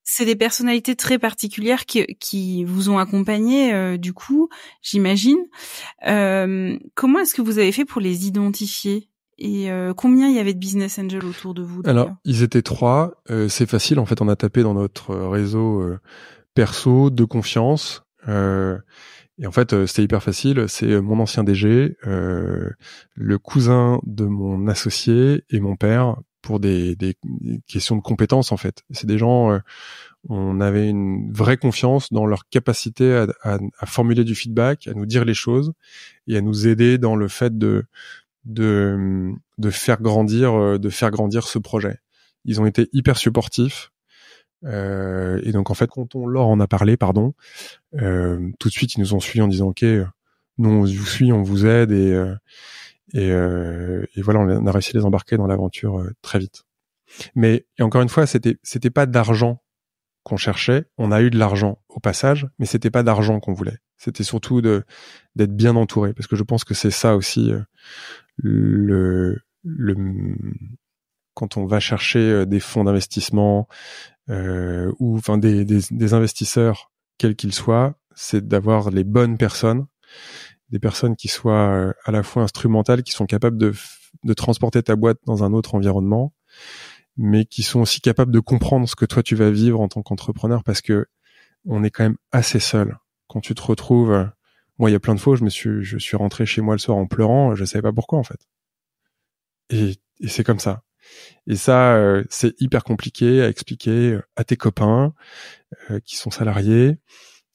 C'est des personnalités très particulières qui vous ont accompagné, du coup, j'imagine. Comment est-ce que vous avez fait pour les identifier? Et combien il y avait de business angels autour de vous? Alors, ils étaient 3. C'est facile, en fait, on a tapé dans notre réseau perso de confiance. Et en fait, c'était hyper facile. C'est mon ancien DG, le cousin de mon associé et mon père, pour des questions de compétences, en fait. C'est des gens, on avait une vraie confiance dans leur capacité à formuler du feedback, à nous dire les choses et à nous aider dans le fait de faire grandir ce projet. Ils ont été hyper supportifs. Et donc en fait, quand on leur en a parlé, tout de suite ils nous ont suivis en disant ok, nous on vous suit, on vous aide, et voilà, on a réussi à les embarquer dans l'aventure très vite. Mais et encore une fois, c'était pas d'argent qu'on cherchait. On a eu de l'argent au passage, mais c'était pas d'argent qu'on voulait. C'était surtout d'être bien entouré, parce que je pense que c'est ça aussi le quand on va chercher des fonds d'investissement ou enfin des investisseurs quels qu'ils soient, c'est d'avoir les bonnes personnes, des personnes qui soient à la fois instrumentales, qui sont capables de transporter ta boîte dans un autre environnement, mais qui sont aussi capables de comprendre ce que toi tu vas vivre en tant qu'entrepreneur, parce que on est quand même assez seul quand tu te retrouves. Moi, il y a plein de fois où je suis rentré chez moi le soir en pleurant, je savais pas pourquoi en fait. Et c'est comme ça. Et ça, c'est hyper compliqué à expliquer à tes copains qui sont salariés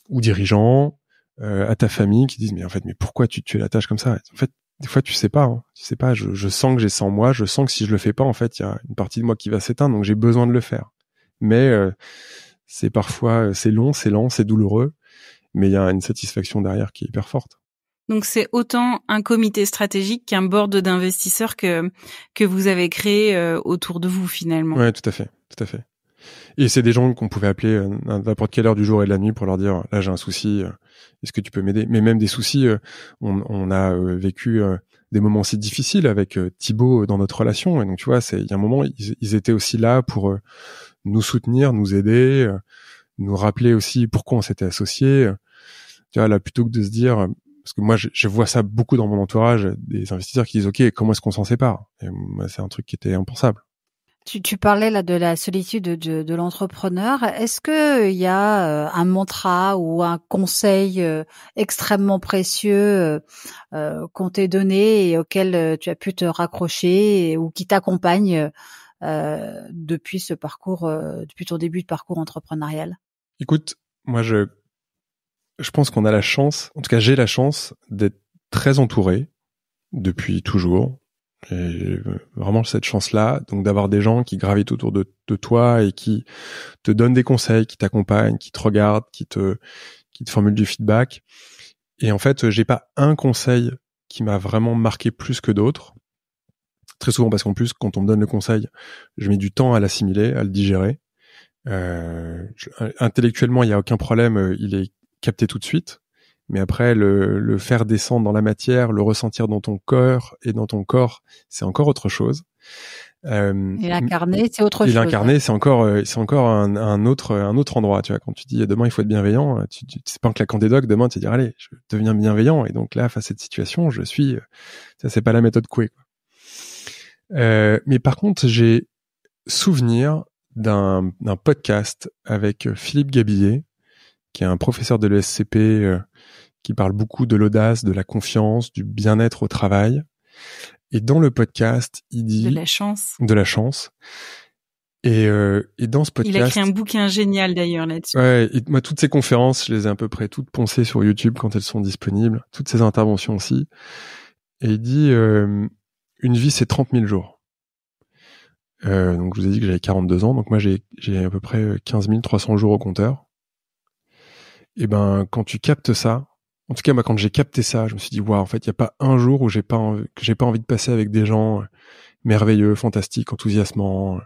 ou dirigeants, à ta famille qui disent mais en fait mais pourquoi tu es la tâche comme ça? En fait, des fois tu sais pas. Tu sais pas. Je sens que j'ai ça en moi. Je sens que si je le fais pas, en fait, il y a une partie de moi qui va s'éteindre. Donc j'ai besoin de le faire. Mais c'est parfois c'est long, c'est lent, c'est douloureux. Mais il y a une satisfaction derrière qui est hyper forte. Donc c'est autant un comité stratégique qu'un board d'investisseurs que vous avez créé autour de vous finalement. Ouais, tout à fait. Et c'est des gens qu'on pouvait appeler à n'importe quelle heure du jour et de la nuit pour leur dire là j'ai un souci, est-ce que tu peux m'aider? Mais même des soucis, on a vécu des moments aussi difficiles avec Thibaut dans notre relation. Et donc tu vois, il y a un moment ils étaient aussi là pour nous soutenir, nous aider, nous rappeler aussi pourquoi on s'était associés. Tu vois, là plutôt que de se dire, parce que moi je vois ça beaucoup dans mon entourage, des investisseurs qui disent ok, comment est-ce qu'on s'en sépare? Et moi, c'est un truc qui était impensable. Tu parlais là de la solitude de l'entrepreneur. Est-ce que il y a un mantra ou un conseil extrêmement précieux qu'on t'ait donné et auquel tu as pu te raccrocher ou qui t'accompagne depuis ce parcours, depuis ton début de parcours entrepreneurial? Écoute, moi je pense qu'on a la chance, en tout cas j'ai la chance d'être très entouré depuis toujours. J'ai vraiment cette chance-là, donc d'avoir des gens qui gravitent autour de toi et qui te donnent des conseils, qui t'accompagnent, qui te regardent, qui te formulent du feedback. Et en fait, j'ai pas un conseil qui m'a vraiment marqué plus que d'autres. Très souvent parce qu'en plus, quand on me donne le conseil, je mets du temps à l'assimiler, à le digérer. Intellectuellement, il y a aucun problème, il est capté tout de suite. Mais après, le faire descendre dans la matière, le ressentir dans ton cœur et dans ton corps, c'est encore autre chose. Et l'incarner, c'est autre chose. Et l'incarner, c'est encore un autre endroit. Tu vois, quand tu dis demain il faut être bienveillant, c'est pas en claquant des doigts, demain tu dis allez, je deviens bienveillant. Et donc là, face à cette situation, ça c'est pas la méthode Coué, quoi. Mais par contre, j'ai souvenir d'un podcast avec Philippe Gabillet, qui est un professeur de l'ESCP, qui parle beaucoup de l'audace, de la confiance, du bien-être au travail. Et dans le podcast, il dit... De la chance. De la chance. Et dans ce podcast... Il a écrit un bouquin génial d'ailleurs là-dessus. Ouais, et moi, toutes ces conférences, je les ai à peu près toutes poncées sur YouTube quand elles sont disponibles. Toutes ces interventions aussi. Et il dit, une vie, c'est 30 000 jours. Donc je vous ai dit que j'avais 42 ans. Donc moi, j'ai à peu près 15 300 jours au compteur. Et ben, quand tu captes ça, en tout cas, moi, quand j'ai capté ça, je me suis dit, waouh, en fait, il n'y a pas un jour où j'ai pas envie de passer avec des gens merveilleux, fantastiques, enthousiasmants,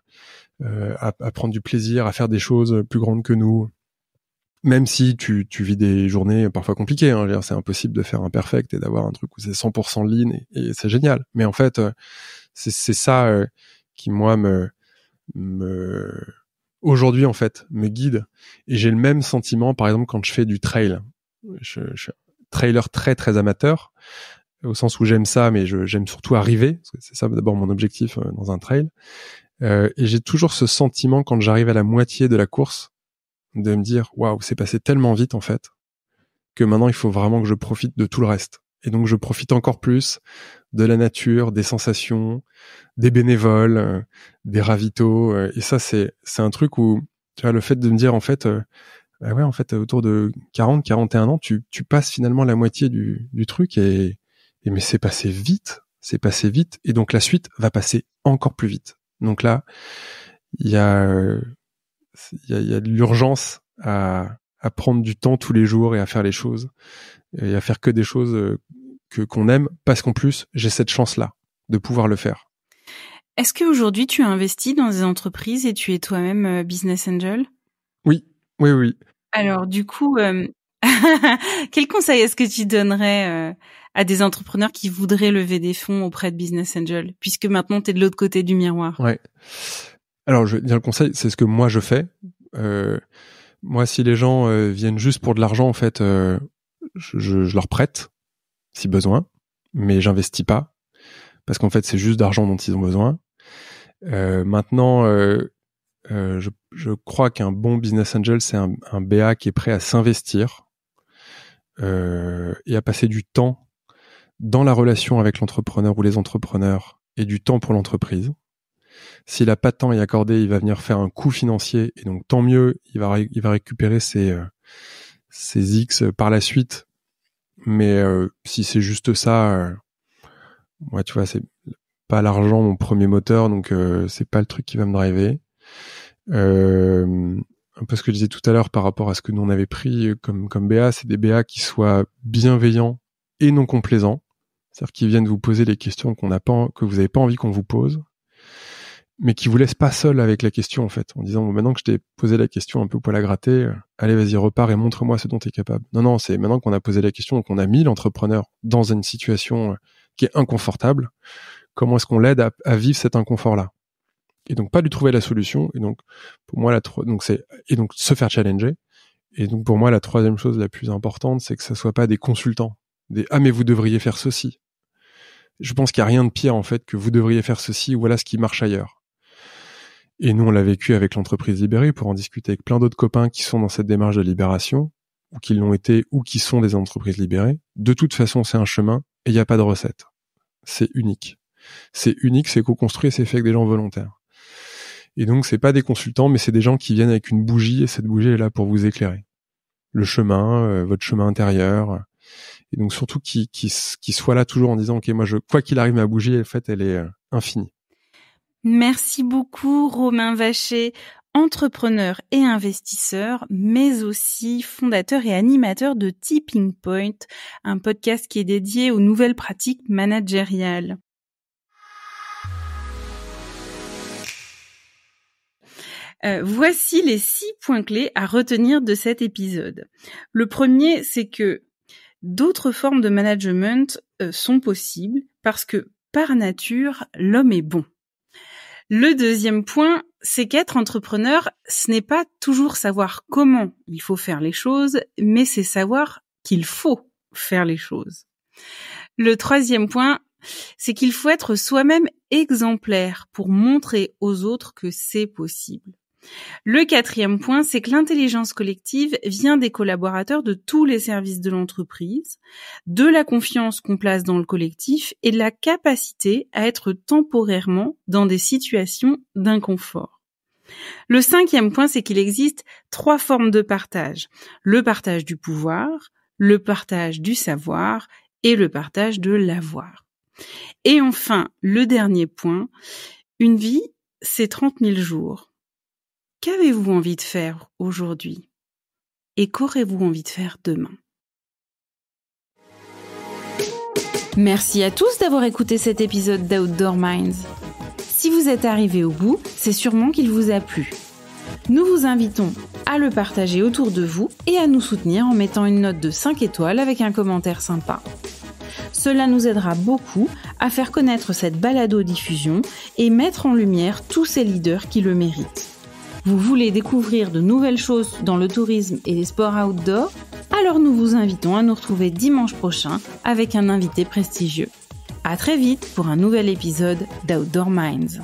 à prendre du plaisir, à faire des choses plus grandes que nous. Même si tu vis des journées parfois compliquées, hein, je veux dire, c'est impossible de faire un perfect et d'avoir un truc où c'est 100% lean et c'est génial. Mais en fait, c'est ça qui, moi, aujourd'hui, en fait, me guide. Et j'ai le même sentiment, par exemple, quand je fais du trail. Je suis trailer très très amateur, au sens où j'aime ça, mais j'aime surtout arriver, parce que c'est ça d'abord mon objectif dans un trail. Et j'ai toujours ce sentiment quand j'arrive à la moitié de la course, de me dire waouh, c'est passé tellement vite en fait, que maintenant il faut vraiment que je profite de tout le reste. Et donc je profite encore plus de la nature, des sensations, des bénévoles, des ravitaux. Et ça c'est un truc où tu vois, le fait de me dire en fait ouais, en fait, autour de 40, 41 ans, tu passes finalement la moitié du truc et mais c'est passé vite. Et donc la suite va passer encore plus vite. Donc là, il y a de l'urgence à prendre du temps tous les jours et à faire les choses et à faire que des choses qu'on aime, parce qu'en plus, j'ai cette chance-là de pouvoir le faire. Est-ce qu'aujourd'hui, tu as investi dans des entreprises et tu es toi-même business angel? Oui. Alors, du coup, Quel conseil est-ce que tu donnerais à des entrepreneurs qui voudraient lever des fonds auprès de Business Angel, puisque maintenant tu es de l'autre côté du miroir? Ouais. Alors, je vais dire le conseil, c'est ce que moi je fais. Moi, si les gens viennent juste pour de l'argent, en fait, je leur prête, si besoin, mais j'investis pas, parce qu'en fait, c'est juste d'argent dont ils ont besoin. Maintenant, je crois qu'un bon Business Angel, c'est un BA qui est prêt à s'investir et à passer du temps dans la relation avec l'entrepreneur ou les entrepreneurs et du temps pour l'entreprise. S'il a pas de temps à y accorder, il va venir faire un coût financier et donc tant mieux, il va récupérer ses X par la suite. Mais si c'est juste ça, moi tu vois, c'est pas l'argent mon premier moteur, donc c'est pas le truc qui va me driver. Un peu ce que je disais tout à l'heure par rapport à ce que nous on avait pris comme BA, c'est des BA qui soient bienveillants et non complaisants, c'est-à-dire qu'ils viennent vous poser les questions que vous avez pas envie qu'on vous pose, mais qui vous laissent pas seul avec la question en fait, en disant bon, maintenant que je t'ai posé la question un peu poil à gratter, allez vas-y repars et montre-moi ce dont tu es capable. Non, c'est maintenant qu'on a posé la question et qu'on a mis l'entrepreneur dans une situation qui est inconfortable, comment est-ce qu'on l'aide à vivre cet inconfort-là? Et donc pas lui trouver la solution, et donc pour moi donc se faire challenger. Et donc pour moi la troisième chose la plus importante, c'est que ça soit pas des consultants, mais vous devriez faire ceci. Je pense qu'il y a rien de pire en fait que vous devriez faire ceci, ou voilà ce qui marche ailleurs. Et nous on l'a vécu avec l'entreprise libérée, pour en discuter avec plein d'autres copains qui sont dans cette démarche de libération, ou qui l'ont été, ou qui sont des entreprises libérées. De toute façon c'est un chemin, et il n'y a pas de recette. C'est unique. C'est co-construit, et c'est fait avec des gens volontaires. Et donc, c'est pas des consultants, mais c'est des gens qui viennent avec une bougie, et cette bougie est là pour vous éclairer. Le chemin, votre chemin intérieur. Et donc, surtout, qui soit là toujours en disant, OK, moi, quoi qu'il arrive, ma bougie, en fait, elle est infinie. Merci beaucoup, Romain Vacher, entrepreneur et investisseur, mais aussi fondateur et animateur de Tipping Point, un podcast qui est dédié aux nouvelles pratiques managériales. Voici les 6 points clés à retenir de cet épisode. Le premier, c'est que d'autres formes de management sont possibles parce que, par nature, l'homme est bon. Le deuxième point, c'est qu'être entrepreneur, ce n'est pas toujours savoir comment il faut faire les choses, mais c'est savoir qu'il faut faire les choses. Le troisième point, c'est qu'il faut être soi-même exemplaire pour montrer aux autres que c'est possible. Le quatrième point, c'est que l'intelligence collective vient des collaborateurs de tous les services de l'entreprise, de la confiance qu'on place dans le collectif et de la capacité à être temporairement dans des situations d'inconfort. Le cinquième point, c'est qu'il existe 3 formes de partage. Le partage du pouvoir, le partage du savoir et le partage de l'avoir. Et enfin, le dernier point, une vie, c'est 30 000 jours. Qu'avez-vous envie de faire aujourd'hui? Et qu'aurez-vous envie de faire demain? Merci à tous d'avoir écouté cet épisode d'Outdoor Minds. Si vous êtes arrivé au bout, c'est sûrement qu'il vous a plu. Nous vous invitons à le partager autour de vous et à nous soutenir en mettant une note de 5 étoiles avec un commentaire sympa. Cela nous aidera beaucoup à faire connaître cette balado-diffusion et mettre en lumière tous ces leaders qui le méritent. Vous voulez découvrir de nouvelles choses dans le tourisme et les sports outdoor? Alors nous vous invitons à nous retrouver dimanche prochain avec un invité prestigieux. À très vite pour un nouvel épisode d'Outdoor Minds.